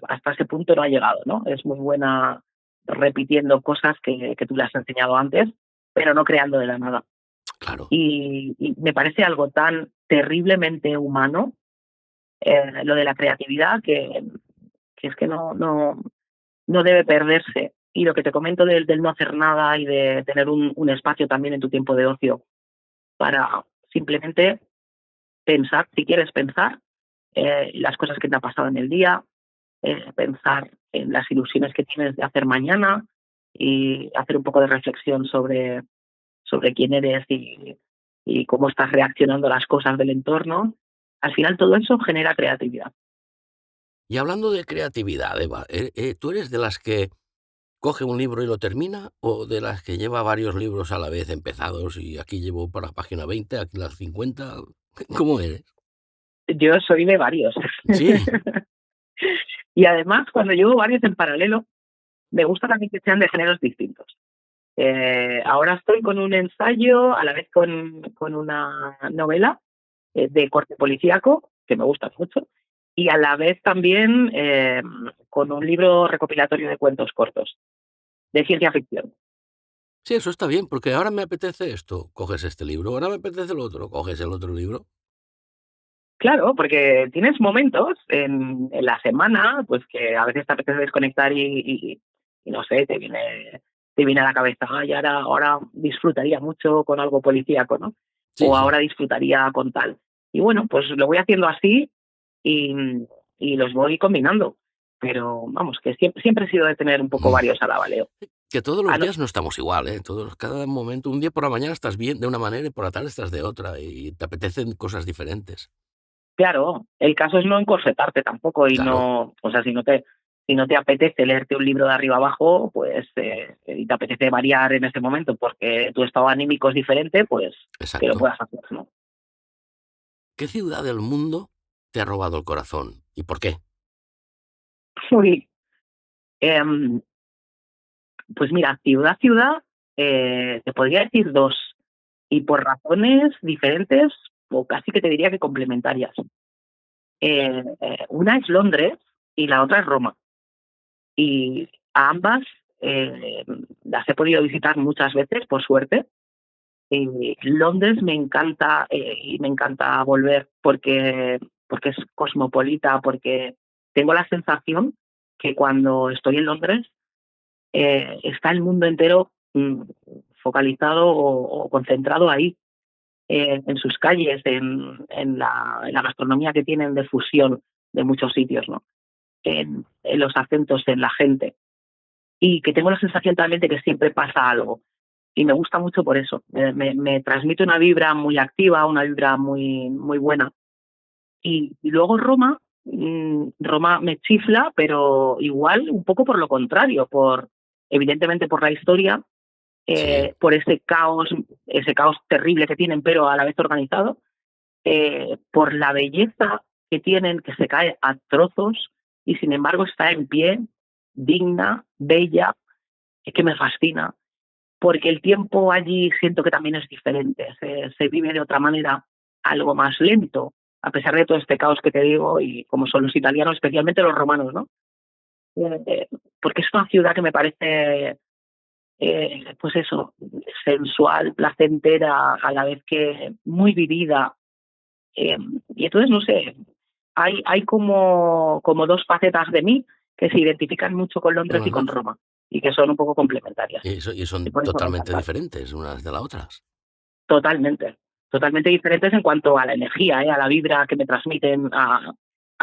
hasta ese punto no ha llegado, ¿no? Es muy buena repitiendo cosas que tú le has enseñado antes, pero no creando de la nada. Claro. Y me parece algo tan terriblemente humano lo de la creatividad que es que no debe perderse. Y lo que te comento del no hacer nada y de tener un espacio también en tu tiempo de ocio para simplemente pensar, si quieres pensar, las cosas que te han pasado en el día, pensar en las ilusiones que tienes de hacer mañana y hacer un poco de reflexión sobre quién eres y cómo estás reaccionando a las cosas del entorno. Al final todo eso genera creatividad. Y hablando de creatividad, Eva, ¿tú eres de las que coge un libro y lo termina o de las que lleva varios libros a la vez empezados y aquí llevo para la página 20, aquí las 50? ¿Cómo eres? Yo soy de varios. Sí, Y además, cuando llevo varios en paralelo, me gusta también que sean de géneros distintos. Ahora estoy con un ensayo, a la vez con una novela de corte policíaco, que me gusta mucho, y a la vez también con un libro recopilatorio de cuentos cortos, de ciencia ficción. sí, eso está bien, porque ahora me apetece esto, coges este libro, ahora me apetece el otro, coges el otro libro. Claro, porque tienes momentos en la semana, pues que a veces te apetece desconectar y no sé, te viene a la cabeza, ay, ahora disfrutaría mucho con algo policíaco, ¿no? Sí, O sí. ahora disfrutaría con tal. Y bueno, pues lo voy haciendo así y, y los voy combinando. Pero vamos, que siempre he sido de tener un poco Mm. varios a la baleo. Que todos Ah, los no, días no estamos igual, ¿eh? Cada momento, un día por la mañana estás bien de una manera y por la tarde estás de otra y te apetecen cosas diferentes. claro, el caso es no encorsetarte tampoco y Claro, no, o sea, si no te apetece leerte un libro de arriba abajo, pues y te apetece variar en ese momento porque tu estado anímico es diferente, pues que lo exacto. puedas hacer, ¿no? ¿Qué ciudad del mundo te ha robado el corazón y por qué? Uy, em, pues mira, ciudad, te podría decir dos y por razones diferentes o casi que te diría que complementarias. Una es Londres y la otra es Roma. Y a ambas las he podido visitar muchas veces, por suerte. Londres me encanta y me encanta volver porque porque es cosmopolita, porque tengo la sensación que cuando estoy en Londres está el mundo entero focalizado o concentrado ahí, en sus calles, en la gastronomía que tienen de fusión de muchos sitios, ¿no? En los acentos, en la gente. Y que tengo la sensación también de que siempre pasa algo. Y me gusta mucho por eso. Me transmite una vibra muy activa, una vibra muy, muy buena. Y luego Roma, Roma me chifla, pero igual un poco por lo contrario, evidentemente por la historia, Sí, por ese caos terrible que tienen, pero a la vez organizado, por la belleza que tienen, que se cae a trozos y sin embargo está en pie, digna, bella, que me fascina, porque el tiempo allí siento que también es diferente, se vive de otra manera, algo más lento, a pesar de todo este caos que te digo, y como son los italianos, especialmente los romanos, ¿no? Eh, Porque es una ciudad que me parece, pues eso, sensual, placentera, a la vez que muy vivida. Eh, y entonces, no sé, hay como dos facetas de mí que se identifican mucho con Londres y ajá. con Roma, y que son un poco complementarias. Y Y son por eso me totalmente encanta. diferentes unas de las otras. Totalmente. Totalmente diferentes en cuanto a la energía, a la vibra que me transmiten, a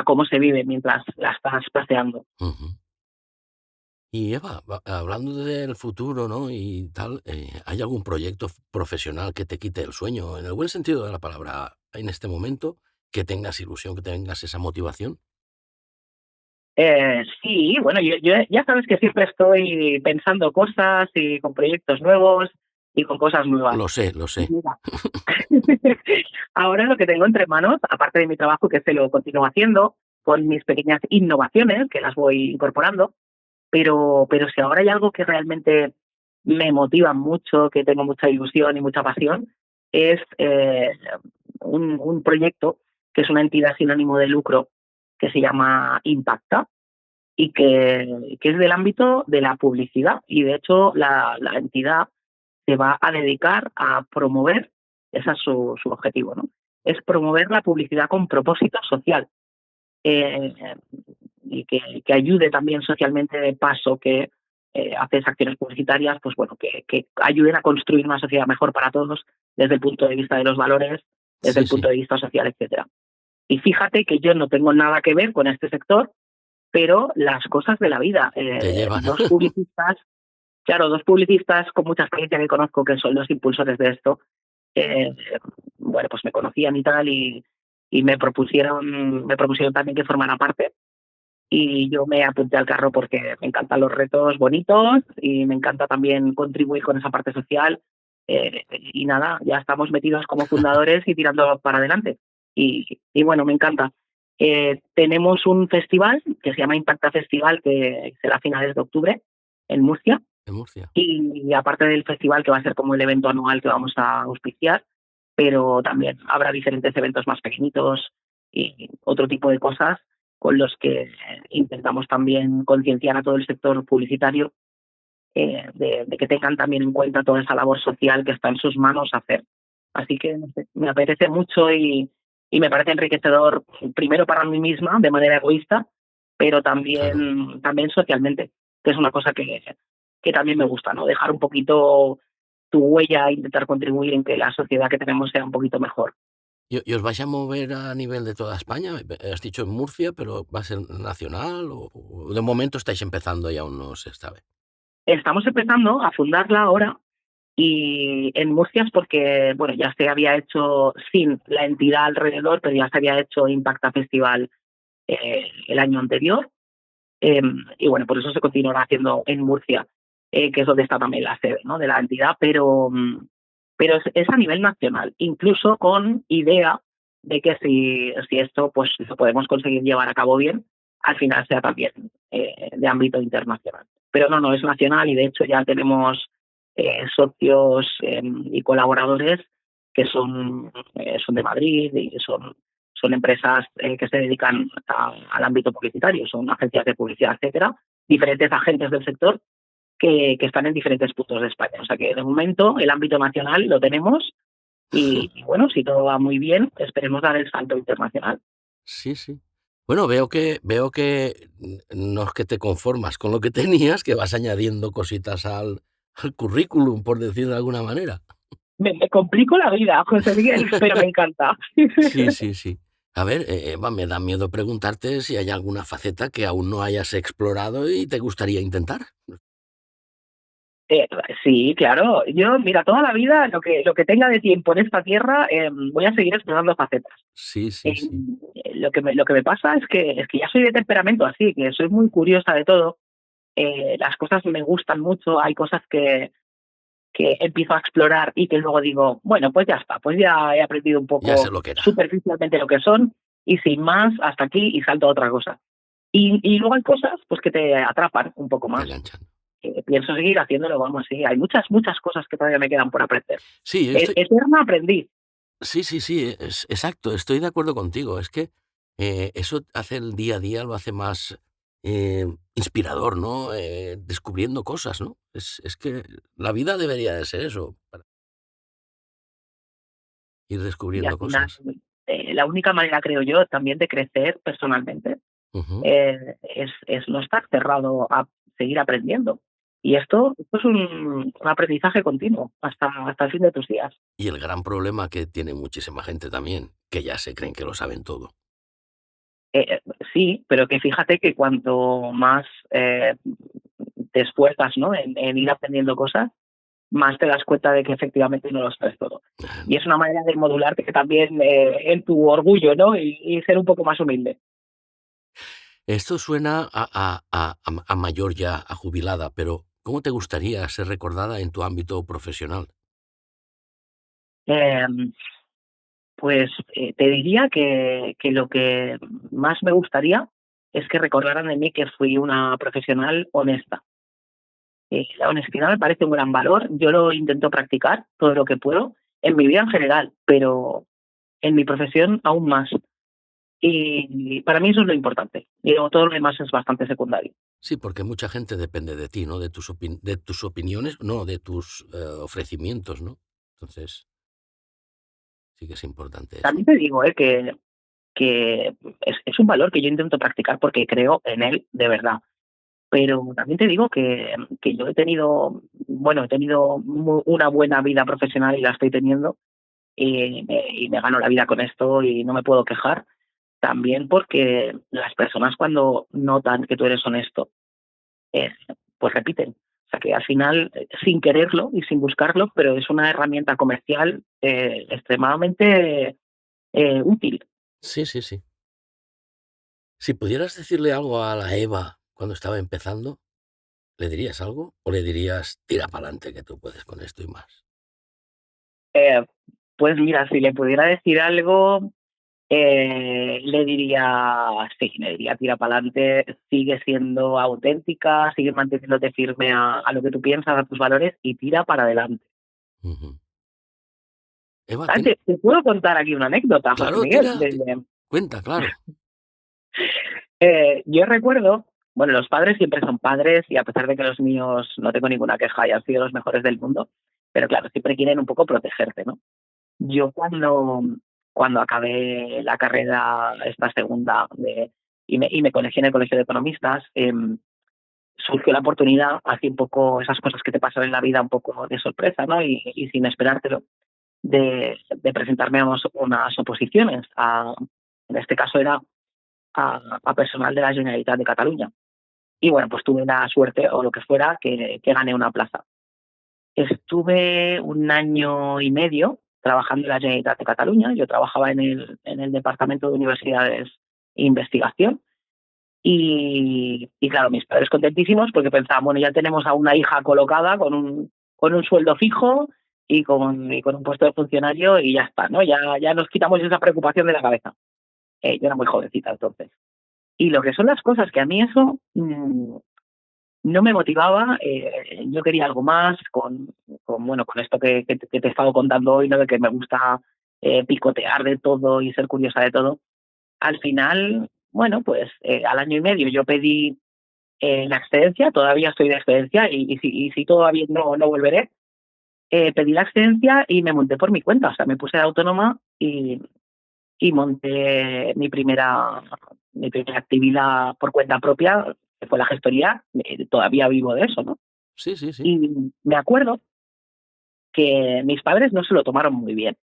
cómo se vive mientras la estás paseando. Ujú. Y Eva, hablando del futuro, ¿no? Y tal, ¿hay algún proyecto profesional que te quite el sueño, en el buen sentido de la palabra, en este momento, que tengas ilusión, que tengas esa motivación? Sí, bueno, yo ya sabes que siempre estoy pensando cosas y con proyectos nuevos y con cosas nuevas. Lo Y sé. mira, ahora lo que tengo entre manos, aparte de mi trabajo, que se lo continúo haciendo, con mis pequeñas innovaciones, que las voy incorporando, pero si ahora hay algo que realmente me motiva mucho, que tengo mucha ilusión y mucha pasión, es un proyecto que es una entidad sin ánimo de lucro que se llama Impacta y que es del ámbito de la publicidad. Y de hecho la entidad se va a dedicar a promover, ese es su objetivo, ¿no? Es promover la publicidad con propósito social, eh, y que ayude también socialmente de paso, que haces acciones publicitarias, pues bueno, que ayuden a construir una sociedad mejor para todos desde el punto de vista de los valores, desde Sí, el punto sí, de vista social, etcétera. Y fíjate que yo no tengo nada que ver con este sector, pero las cosas de la vida. te llevan. Dos publicistas con mucha experiencia que conozco, que son los impulsores de esto, eh, bueno, pues me conocían y tal, y me propusieron también que formara parte. Y yo me apunté al carro porque me encantan los retos bonitos y me encanta también contribuir con esa parte social. Y nada, ya estamos metidos como fundadores y tirando para adelante. Y bueno, me encanta. Tenemos un festival que se llama Impacta Festival, que será a finales de octubre en Murcia. En Murcia. Y aparte del festival, que va a ser como el evento anual que vamos a auspiciar, pero también habrá diferentes eventos más pequeñitos y otro tipo de cosas con los que intentamos también concienciar a todo el sector publicitario, de que tengan también en cuenta toda esa labor social que está en sus manos hacer. Así que no sé, me apetece mucho y me parece enriquecedor, primero para mí misma, de manera egoísta, pero Claro. también socialmente, que es una cosa que también me gusta, ¿no? Dejar un poquito tu huella e intentar contribuir en que la sociedad que tenemos sea un poquito mejor. ¿Y os vais a mover a nivel de toda España? Has dicho en Murcia, pero ¿va a ser nacional o de momento estáis empezando y aún no se sabe? Estamos empezando a fundarla ahora. Y en Murcia es porque, bueno, ya se había hecho sin la entidad alrededor, pero ya se había hecho Impacta Festival el año anterior. Y bueno, por eso se continuará haciendo en Murcia, que es donde está también la sede, ¿no?, de la entidad, pero es a nivel nacional, incluso con idea de que si esto pues lo podemos conseguir llevar a cabo bien, al final sea también de ámbito internacional. Pero no, es nacional y de hecho ya tenemos socios y colaboradores que son de Madrid y son empresas que se dedican al ámbito publicitario, son agencias de publicidad, etcétera, diferentes agentes del sector que están en diferentes puntos de España. O sea que de momento el ámbito nacional lo tenemos y bueno, si todo va muy bien, esperemos dar el salto internacional. Sí, sí. Bueno, veo que no es que te conformas con lo que tenías, que vas añadiendo cositas al currículum, por decir de alguna manera. Me complico la vida, José Miguel, pero me encanta. Sí, sí, sí. A ver, Eva, me da miedo preguntarte si hay alguna faceta que aún no hayas explorado y te gustaría intentar. Eh, sí, claro. Yo, mira, toda la vida, lo que tenga de tiempo en esta tierra, voy a seguir explorando facetas. Sí, Eh, sí, sí. lo que me pasa es que ya soy de temperamento así, que soy muy curiosa de todo. Las cosas me gustan mucho, hay cosas que empiezo a explorar y que luego digo, bueno, pues ya está, pues ya he aprendido un Ya sé poco lo que era. superficialmente lo que son y sin más, hasta aquí y salto a otra cosa. Y luego hay cosas pues que te atrapan un poco Te más. enganchan. Pienso seguir haciéndolo, vamos, sí, hay muchas, muchas cosas que todavía me quedan por aprender. Sí, estoy, Eterna aprendiz. sí, sí, sí, exacto, estoy de acuerdo contigo. Es que eso hace el día a día, lo hace más inspirador, ¿no? Descubriendo cosas, ¿no? Es que la vida debería de ser eso, para ir Y al descubriendo final, cosas. la única manera, creo yo, también de crecer personalmente Ujú. es no estar cerrado a seguir aprendiendo. Y esto es un aprendizaje continuo hasta el fin de tus días. Y el gran problema que tiene muchísima gente también, que ya se creen que lo saben todo. Eh, sí, pero que fíjate que cuanto más te esfuerzas, ¿no? en ir aprendiendo cosas, más te das cuenta de que efectivamente no lo sabes todo. Y es una manera de modularte también en tu orgullo, ¿no? Y ser un poco más humilde. Esto suena a mayor ya, a jubilada, pero ¿cómo te gustaría ser recordada en tu ámbito profesional? Eh, pues te diría que lo que más me gustaría es que recordaran de mí que fui una profesional honesta. La honestidad me parece un gran valor. Yo lo intento practicar todo lo que puedo en mi vida en general, pero en mi profesión aún más. Y para mí eso es lo importante. Y luego todo lo demás es bastante secundario. Sí, porque mucha gente depende de ti, ¿no? De tus opiniones, no, de tus ofrecimientos, ¿no? Entonces, sí que es importante eso. También te digo que es un valor que yo intento practicar porque creo en él de verdad. Pero también te digo que yo he tenido una buena vida profesional y la estoy teniendo y me gano la vida con esto y no me puedo quejar. También porque las personas cuando notan que tú eres honesto, eh, pues repiten. O sea que al final, sin quererlo y sin buscarlo, pero es una herramienta comercial extremadamente útil. Sí, sí, sí. Si pudieras decirle algo a la Eva cuando estaba empezando, ¿le dirías algo? ¿O le dirías, tira para adelante que tú puedes con esto y más? Eh, pues mira, si le pudiera decir algo, le diría tira para adelante, sigue siendo auténtica, sigue manteniéndote firme a lo que tú piensas, a tus valores y tira para adelante. Ujú. Eva, ¿Sabes? Te puedo contar aquí una anécdota, José claro, Miguel. tira, cuenta, claro. Yo recuerdo, bueno, los padres siempre son padres y a pesar de que los míos no tengo ninguna queja y han sido los mejores del mundo, pero claro, siempre quieren un poco protegerte, ¿no? Yo cuando acabé la carrera, esta segunda, y me colegí en el Colegio de Economistas, surgió la oportunidad, así un poco esas cosas que te pasan en la vida un poco de sorpresa, ¿no? Y sin esperártelo, de presentarme a unas oposiciones. En este caso era a personal de la Generalitat de Cataluña. Y bueno, pues tuve la suerte o lo que fuera que gané una plaza. Estuve un año y medio trabajando en la Generalitat de Cataluña. Yo trabajaba en el Departamento de Universidades e Investigación. Y claro, mis padres contentísimos porque pensaban, bueno, ya tenemos a una hija colocada con un sueldo fijo y con un puesto de funcionario y ya está, ¿no? Ya nos quitamos esa preocupación de la cabeza. Yo era muy jovencita entonces. Y lo que son las cosas, que a mí eso no me motivaba, yo quería algo más con esto que te he estado contando hoy, ¿no? De que me gusta picotear de todo y ser curiosa de todo. Al final, bueno, pues al año y medio yo pedí la excedencia, todavía estoy de excedencia y si todo va bien no volveré. Pedí la excedencia y me monté por mi cuenta, o sea, me puse de autónoma y y monté mi primera actividad por cuenta propia, que fue la gestoría. Todavía vivo de eso, ¿no? Sí, sí, sí. Y me acuerdo que mis padres no se lo tomaron muy bien.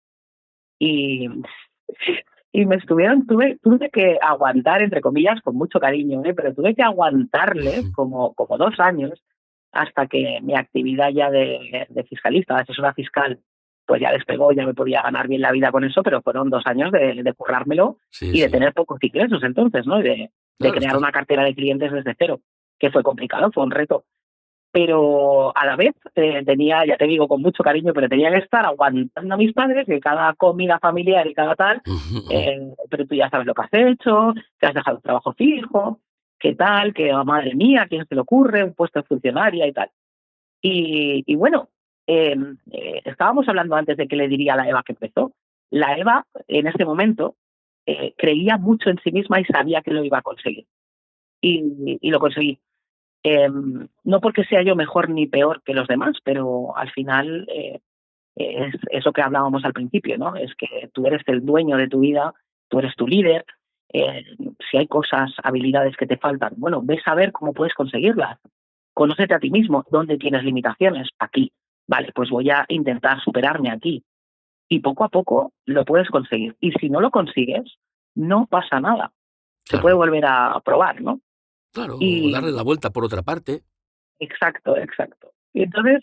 Y, y tuve que aguantar, entre comillas, con mucho cariño, ¿eh? Pero tuve que aguantarles como 2 años hasta que mi actividad ya de fiscalista, de asesora fiscal, pues ya despegó, ya me podía ganar bien la vida con eso, pero fueron 2 años de currármelo Sí, y de sí. tener pocos ingresos entonces, ¿no? Y de Claro, crear estás... una cartera de clientes desde cero, que fue complicado, fue un reto, pero a la vez tenía, ya te digo, con mucho cariño, pero tenía que estar aguantando a mis padres que cada comida familiar y cada tal, pero tú ya sabes lo que has hecho, que has dejado un trabajo fijo, qué tal, que oh, madre mía, ¿quién se le ocurre? Un puesto de funcionaria y tal. Y bueno, estábamos hablando antes de qué le diría a la Eva que empezó. La Eva, en ese momento, creía mucho en sí misma y sabía que lo iba a conseguir. Y lo conseguí. No porque sea yo mejor ni peor que los demás, pero al final es eso que hablábamos al principio, ¿no? Es que tú eres el dueño de tu vida, tú eres tu líder. eh, si hay cosas, habilidades que te faltan, bueno, ves a ver cómo puedes conseguirlas. Conócete a ti mismo, dónde tienes limitaciones, aquí. Vale, pues voy a intentar superarme aquí. Y poco a poco lo puedes conseguir. Y si no lo consigues, no pasa nada. Se puede Claro, volver a probar, ¿no? claro. O darle Y la vuelta por otra parte. exacto, exacto. Y entonces,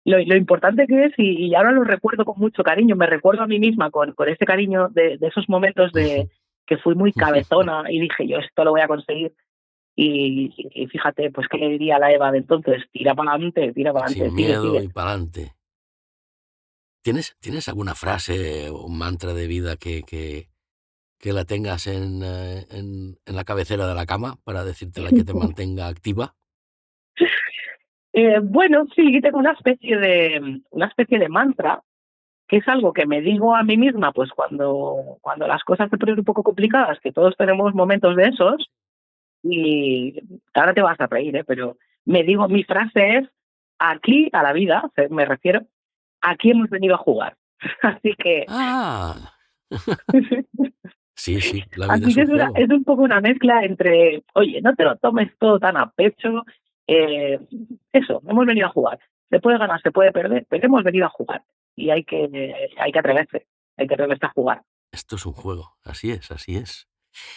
lo importante que es, y ahora lo recuerdo con mucho cariño, me recuerdo a mí misma con ese cariño de esos momentos de que fui muy cabezona y dije, yo esto lo voy a conseguir. Y fíjate, pues, ¿qué le diría a la Eva de entonces? Tira para adelante, Sin sigue, miedo sigue. y para adelante. ¿Tienes alguna frase o un mantra de vida que la tengas en la cabecera de la cama para decírtela que te mantenga activa? Bueno, sí, tengo una especie de mantra, que es algo que me digo a mí misma, pues cuando las cosas se ponen un poco complicadas, que todos tenemos momentos de esos. Y ahora te vas a reír, ¿eh? Pero me digo, mi frase es, aquí a la vida, me refiero, aquí hemos venido a jugar. Así que, Ah, sí, sí, la vida así es que un es juego. un poco una mezcla entre, oye, no te lo tomes todo tan a pecho, eh, eso, hemos venido a jugar. Se puede ganar, se puede perder, pero hemos venido a jugar. Y hay que atreverse a jugar. Esto es un juego, así es, así es.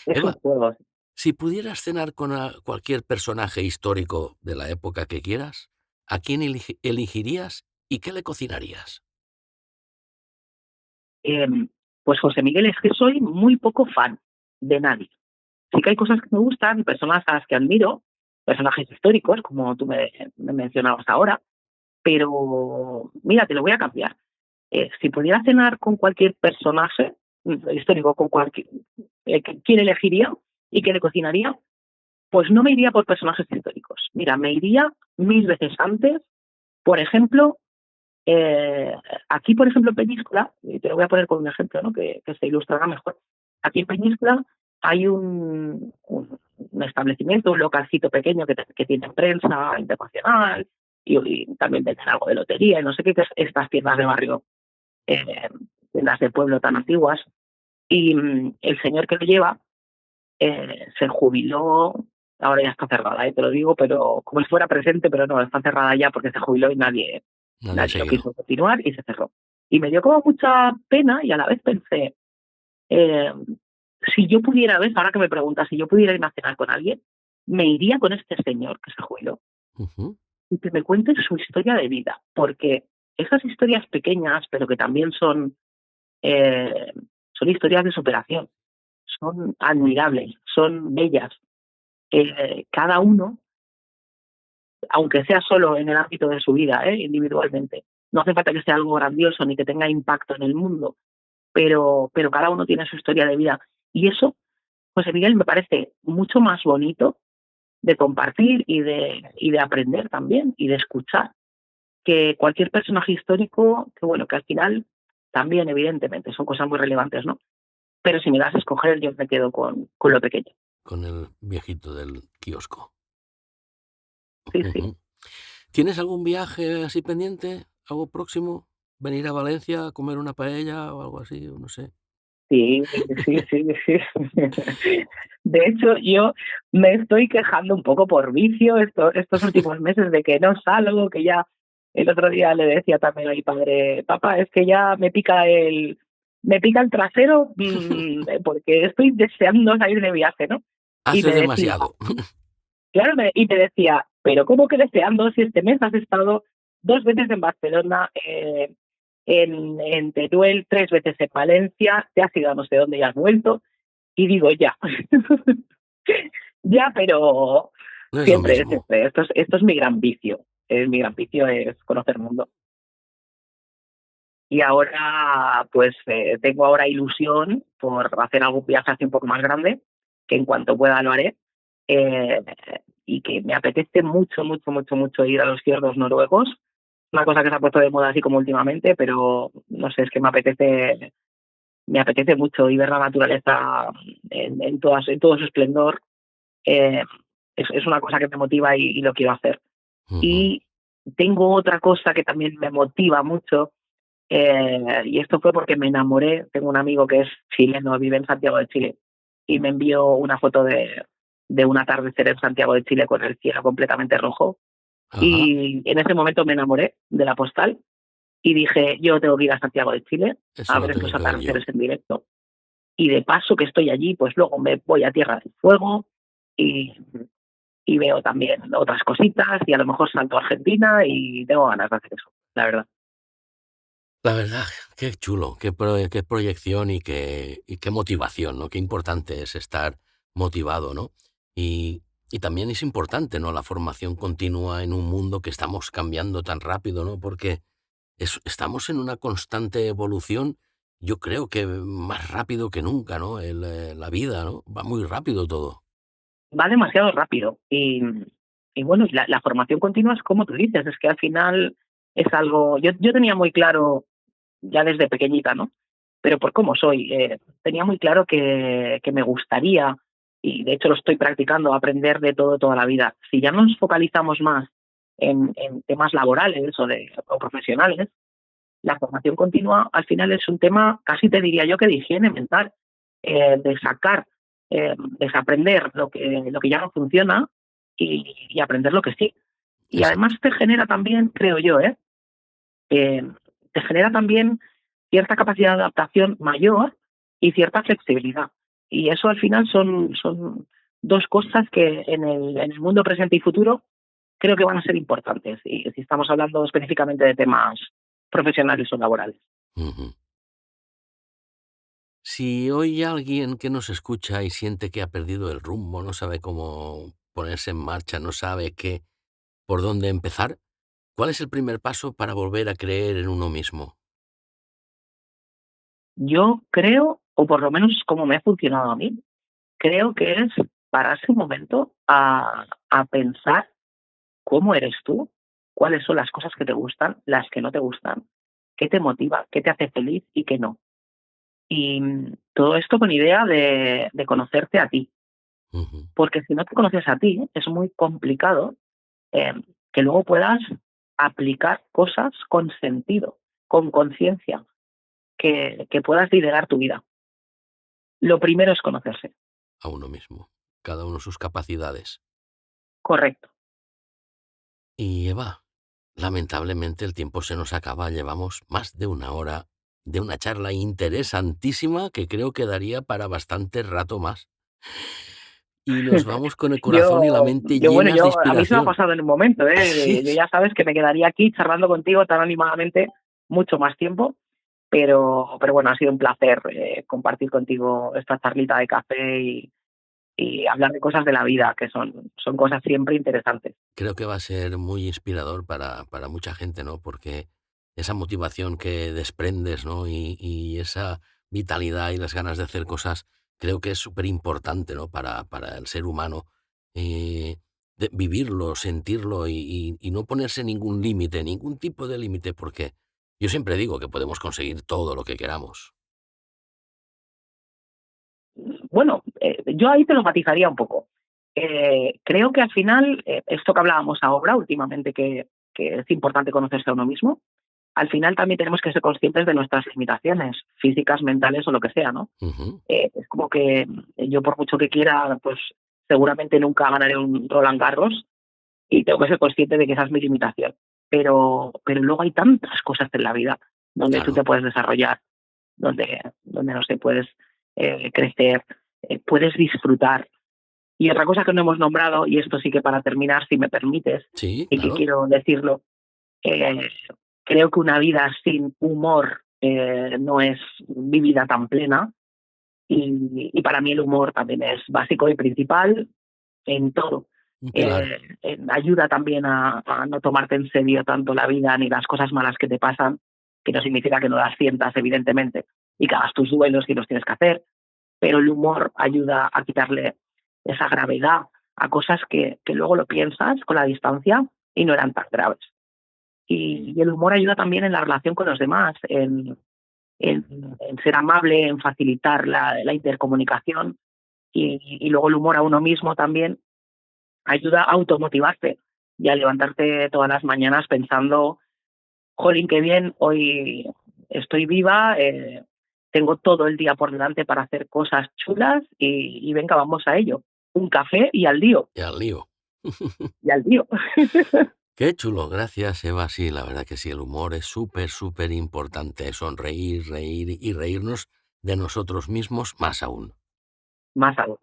Es un Eva, juego. si pudieras cenar con cualquier personaje histórico de la época que quieras, ¿a quién elegirías y qué le cocinarías? Eh, pues José Miguel, es que soy muy poco fan de nadie. Sí que hay cosas que me gustan, personas a las que admiro, personajes históricos, como tú me mencionabas ahora, pero mira, te lo voy a cambiar. Si pudiera cenar con cualquier personaje histórico, con cualquier, ¿quién elegiría y qué le cocinaría? Pues no me iría por personajes históricos. Mira, me iría 1000 veces antes, por ejemplo, eh, aquí, por ejemplo, en Peñíscola, y te lo voy a poner con un ejemplo, ¿no? que se ilustrará mejor. Aquí en Peñíscola hay un establecimiento, un localcito pequeño que tiene prensa internacional y también venden algo de lotería y no sé qué, que es estas tiendas de barrio, eh, tiendas de pueblo tan antiguas. Y el señor que lo lleva se jubiló, ahora ya está cerrada, te lo digo, pero como si fuera presente, pero no, está cerrada ya porque se jubiló y Nadie ha nadie lo seguido. quiso continuar y se cerró. Y me dio como mucha pena y a la vez pensé, eh, si yo pudiera, ¿ves? Ahora que me preguntas, si yo pudiera irme a cenar con alguien, me iría con este señor que se jubiló Ujú. y que me cuente su historia de vida, porque esas historias pequeñas, pero que también eh, son historias de superación, son admirables, son bellas. Cada uno, aunque sea solo en el ámbito de su vida, individualmente, no hace falta que sea algo grandioso ni que tenga impacto en el mundo, pero cada uno tiene su historia de vida. Y eso, José Miguel, me parece mucho más bonito de compartir y de aprender también y de escuchar que cualquier personaje histórico, que bueno, que al final también, evidentemente, son cosas muy relevantes, ¿no? Pero si me das a escoger, yo me quedo con lo pequeño. Con el viejito del kiosco. Sí, sí. Ujú. ¿Tienes algún viaje así pendiente? ¿Algo próximo? ¿Venir a Valencia a comer una paella o algo así? O no sé. Sí, sí, sí, sí. De hecho, yo me estoy quejando un poco por vicio estos últimos meses de que no salgo, que ya el otro día le decía también a mi padre, papá, es que ya me pica el trasero porque estoy deseando salir de viaje, ¿no? Y Hace me decía, demasiado. claro, y te decía, pero ¿cómo que deseando si este mes has estado 2 veces en Barcelona, en Teruel, 3 veces en Valencia, te has ido a no sé dónde y has vuelto? Y digo, ya, ya, pero No es lo siempre, mismo. siempre, esto es mi gran vicio. Mi gran vicio es conocer el mundo. Y ahora, pues tengo ahora ilusión por hacer algún viaje así un poco más grande, que en cuanto pueda lo haré. eh, y que me apetece mucho, mucho, mucho, mucho ir a los fiordos noruegos. Una cosa que se ha puesto de moda así como últimamente, pero no sé, es que me apetece mucho y ver la naturaleza en todo su esplendor. eh, es una cosa que me motiva y lo quiero hacer. Ujú. Y tengo otra cosa que también me motiva mucho, y esto fue porque me enamoré. Tengo un amigo que es chileno, vive en Santiago de Chile, y me envió una foto de un atardecer en Santiago de Chile con el cielo completamente rojo. Ajá. Y en ese momento me enamoré de la postal y dije, yo tengo que ir a Santiago de Chile Eso a lo ver estos tengo que ver yo. atardeceres en directo. Y de paso que estoy allí, pues luego me voy a Tierra del Fuego y, y veo también otras cositas y a lo mejor salto a Argentina y tengo ganas de hacer eso, la verdad. La verdad, qué chulo, qué proyección y qué motivación, ¿no? Qué importante es estar motivado, ¿no? Y, y también es importante, ¿no? La formación continua en un mundo que estamos cambiando tan rápido, ¿no? Porque estamos en una constante evolución, yo creo que más rápido que nunca, ¿no? La vida, ¿no? Va muy rápido todo. Va demasiado rápido y bueno, la formación continua es como tú dices, es que al final es algo, yo tenía muy claro ya desde pequeñita, ¿no? Pero por cómo soy, tenía muy claro que me gustaría, y de hecho lo estoy practicando, aprender de todo toda la vida. Si ya nos focalizamos más en temas laborales o profesionales, la formación continua al final es un tema, casi te diría yo que de higiene mental, de sacar, desaprender lo que ya no funciona y aprender lo que sí. Y además Exacto. te genera también, creo yo, eh, te genera también cierta capacidad de adaptación mayor y cierta flexibilidad. Y eso al final son dos cosas que en el mundo presente y futuro creo que van a ser importantes. Y si estamos hablando específicamente de temas profesionales o laborales. Ujú. Si hoy alguien que nos escucha y siente que ha perdido el rumbo, no sabe cómo ponerse en marcha, no sabe por dónde empezar, ¿cuál es el primer paso para volver a creer en uno mismo? Yo creo, o por lo menos como me ha funcionado a mí, creo que es pararse un momento a pensar cómo eres tú, cuáles son las cosas que te gustan, las que no te gustan, qué te motiva, qué te hace feliz y qué no. Y todo esto con idea de conocerte a ti, Ujú. porque si no te conoces a ti, es muy complicado eh, que luego puedas aplicar cosas con sentido, con conciencia, que puedas liderar tu vida. Lo primero es conocerse. A uno mismo, cada uno sus capacidades. Correcto. Y Eva, lamentablemente el tiempo se nos acaba, llevamos más de una hora de una charla interesantísima que creo que daría para bastante rato más. Y nos vamos con el corazón y la mente Bueno, llenas de a mí se me ha inspiración. pasado en un momento, Sí, ¿eh? Yo ya sabes que me quedaría aquí charlando contigo tan animadamente mucho más tiempo, pero bueno, ha sido un placer compartir contigo esta charlita de café y hablar de cosas de la vida, que son cosas siempre interesantes. creo que va a ser muy inspirador para mucha gente, ¿no? Porque esa motivación que desprendes, ¿no? Y esa vitalidad y las ganas de hacer cosas, creo que es súper importante, ¿no? Para el ser humano. eh, de vivirlo, sentirlo y no ponerse ningún límite, ningún tipo de límite, porque yo siempre digo que podemos conseguir todo lo que queramos. Bueno, yo ahí te lo matizaría un poco. Creo que al final, esto que hablábamos ahora últimamente, que es importante conocerse a uno mismo, al final también tenemos que ser conscientes de nuestras limitaciones físicas, mentales o lo que sea, ¿no? Ujú. Es como que yo por mucho que quiera, pues seguramente nunca ganaré un Roland Garros y tengo que ser consciente de que esa es mi limitación. Pero luego hay tantas cosas en la vida donde tú Claro, te puedes desarrollar, donde no sé, puedes crecer, puedes disfrutar. Y otra cosa que no hemos nombrado, y esto sí que para terminar, si me permites, sí, y que claro. quiero decirlo, eh, creo que una vida sin humor no es vivida tan plena y para mí el humor también es básico y principal en todo. Un pilar. Ayuda también a no tomarte en serio tanto la vida ni las cosas malas que te pasan, que no significa que no las sientas, evidentemente, y que hagas tus duelos y los tienes que hacer, pero el humor ayuda a quitarle esa gravedad a cosas que luego lo piensas con la distancia y no eran tan graves. Y el humor ayuda también en la relación con los demás, en ser amable, en facilitar la intercomunicación y luego el humor a uno mismo también ayuda a automotivarte y a levantarte todas las mañanas pensando, jolín, qué bien, hoy estoy viva, tengo todo el día por delante para hacer cosas chulas y venga, vamos a ello. Un café y al lío, Y al lío. y al lío. Qué chulo, gracias Eva. Sí, la verdad que sí, el humor es súper, súper importante. Sonreír, reír y reírnos de nosotros mismos más aún. Más algo.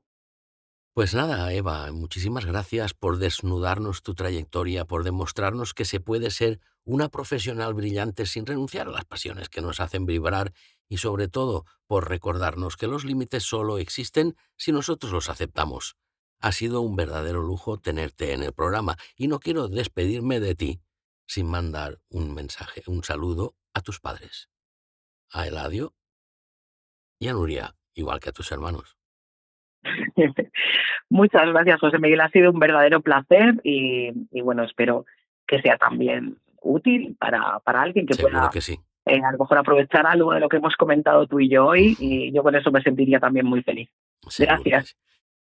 Pues nada, Eva, muchísimas gracias por desnudarnos tu trayectoria, por demostrarnos que se puede ser una profesional brillante sin renunciar a las pasiones que nos hacen vibrar y sobre todo por recordarnos que los límites solo existen si nosotros los aceptamos. Ha sido un verdadero lujo tenerte en el programa y no quiero despedirme de ti sin mandar un mensaje, un saludo a tus padres, a Eladio y a Nuria, igual que a tus hermanos. Muchas gracias, José Miguel. Ha sido un verdadero placer y bueno, espero que sea también útil para alguien que Seguro pueda que sí. a lo mejor aprovechar algo de lo que hemos comentado tú y yo hoy y yo con eso me sentiría también muy feliz. Seguro que Gracias. sí.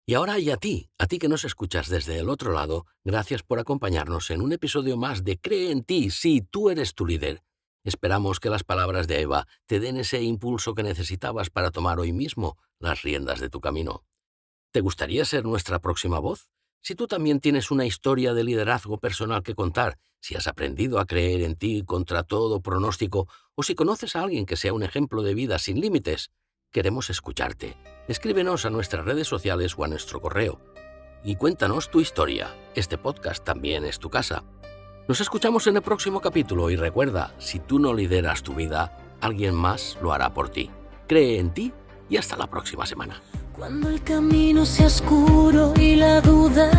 Y ahora y a ti que nos escuchas desde el otro lado, gracias por acompañarnos en un episodio más de Cree en ti, sí, tú eres tu líder. Esperamos que las palabras de Eva te den ese impulso que necesitabas para tomar hoy mismo las riendas de tu camino. ¿Te gustaría ser nuestra próxima voz? Si tú también tienes una historia de liderazgo personal que contar, si has aprendido a creer en ti contra todo pronóstico, o si conoces a alguien que sea un ejemplo de vida sin límites, queremos escucharte. Escríbenos a nuestras redes sociales o a nuestro correo. Y cuéntanos tu historia. Este podcast también es tu casa. Nos escuchamos en el próximo capítulo y recuerda, si tú no lideras tu vida, alguien más lo hará por ti. Cree en ti y hasta la próxima semana. Cuando el camino sea oscuro y la duda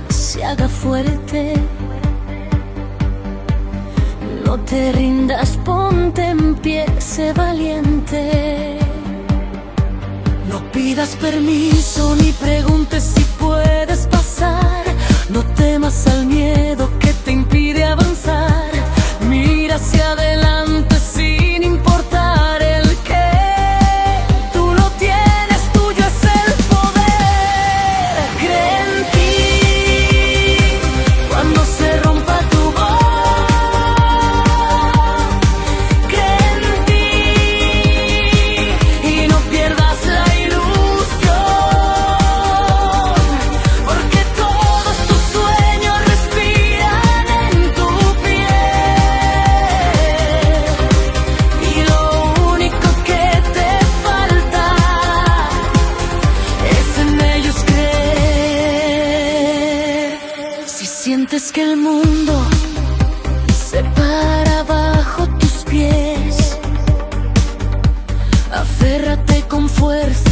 se haga fuerte, no te rindas, ponte en pie, sé valiente. No pidas permiso ni preguntes si puedes pasar, no temas al miedo que te impide avanzar. Mira hacia adelante sin importar el qué. Tú lo tienes, tuyo es el poder. Cree en ti cuando se rompa tu voz. Cree en ti y no pierdas la ilusión, porque todos tus sueños respiran en tu piel y lo único que te falta es en ellos creer. Si sientes que el mundo se para bajo tus pies, aférrate con fuerza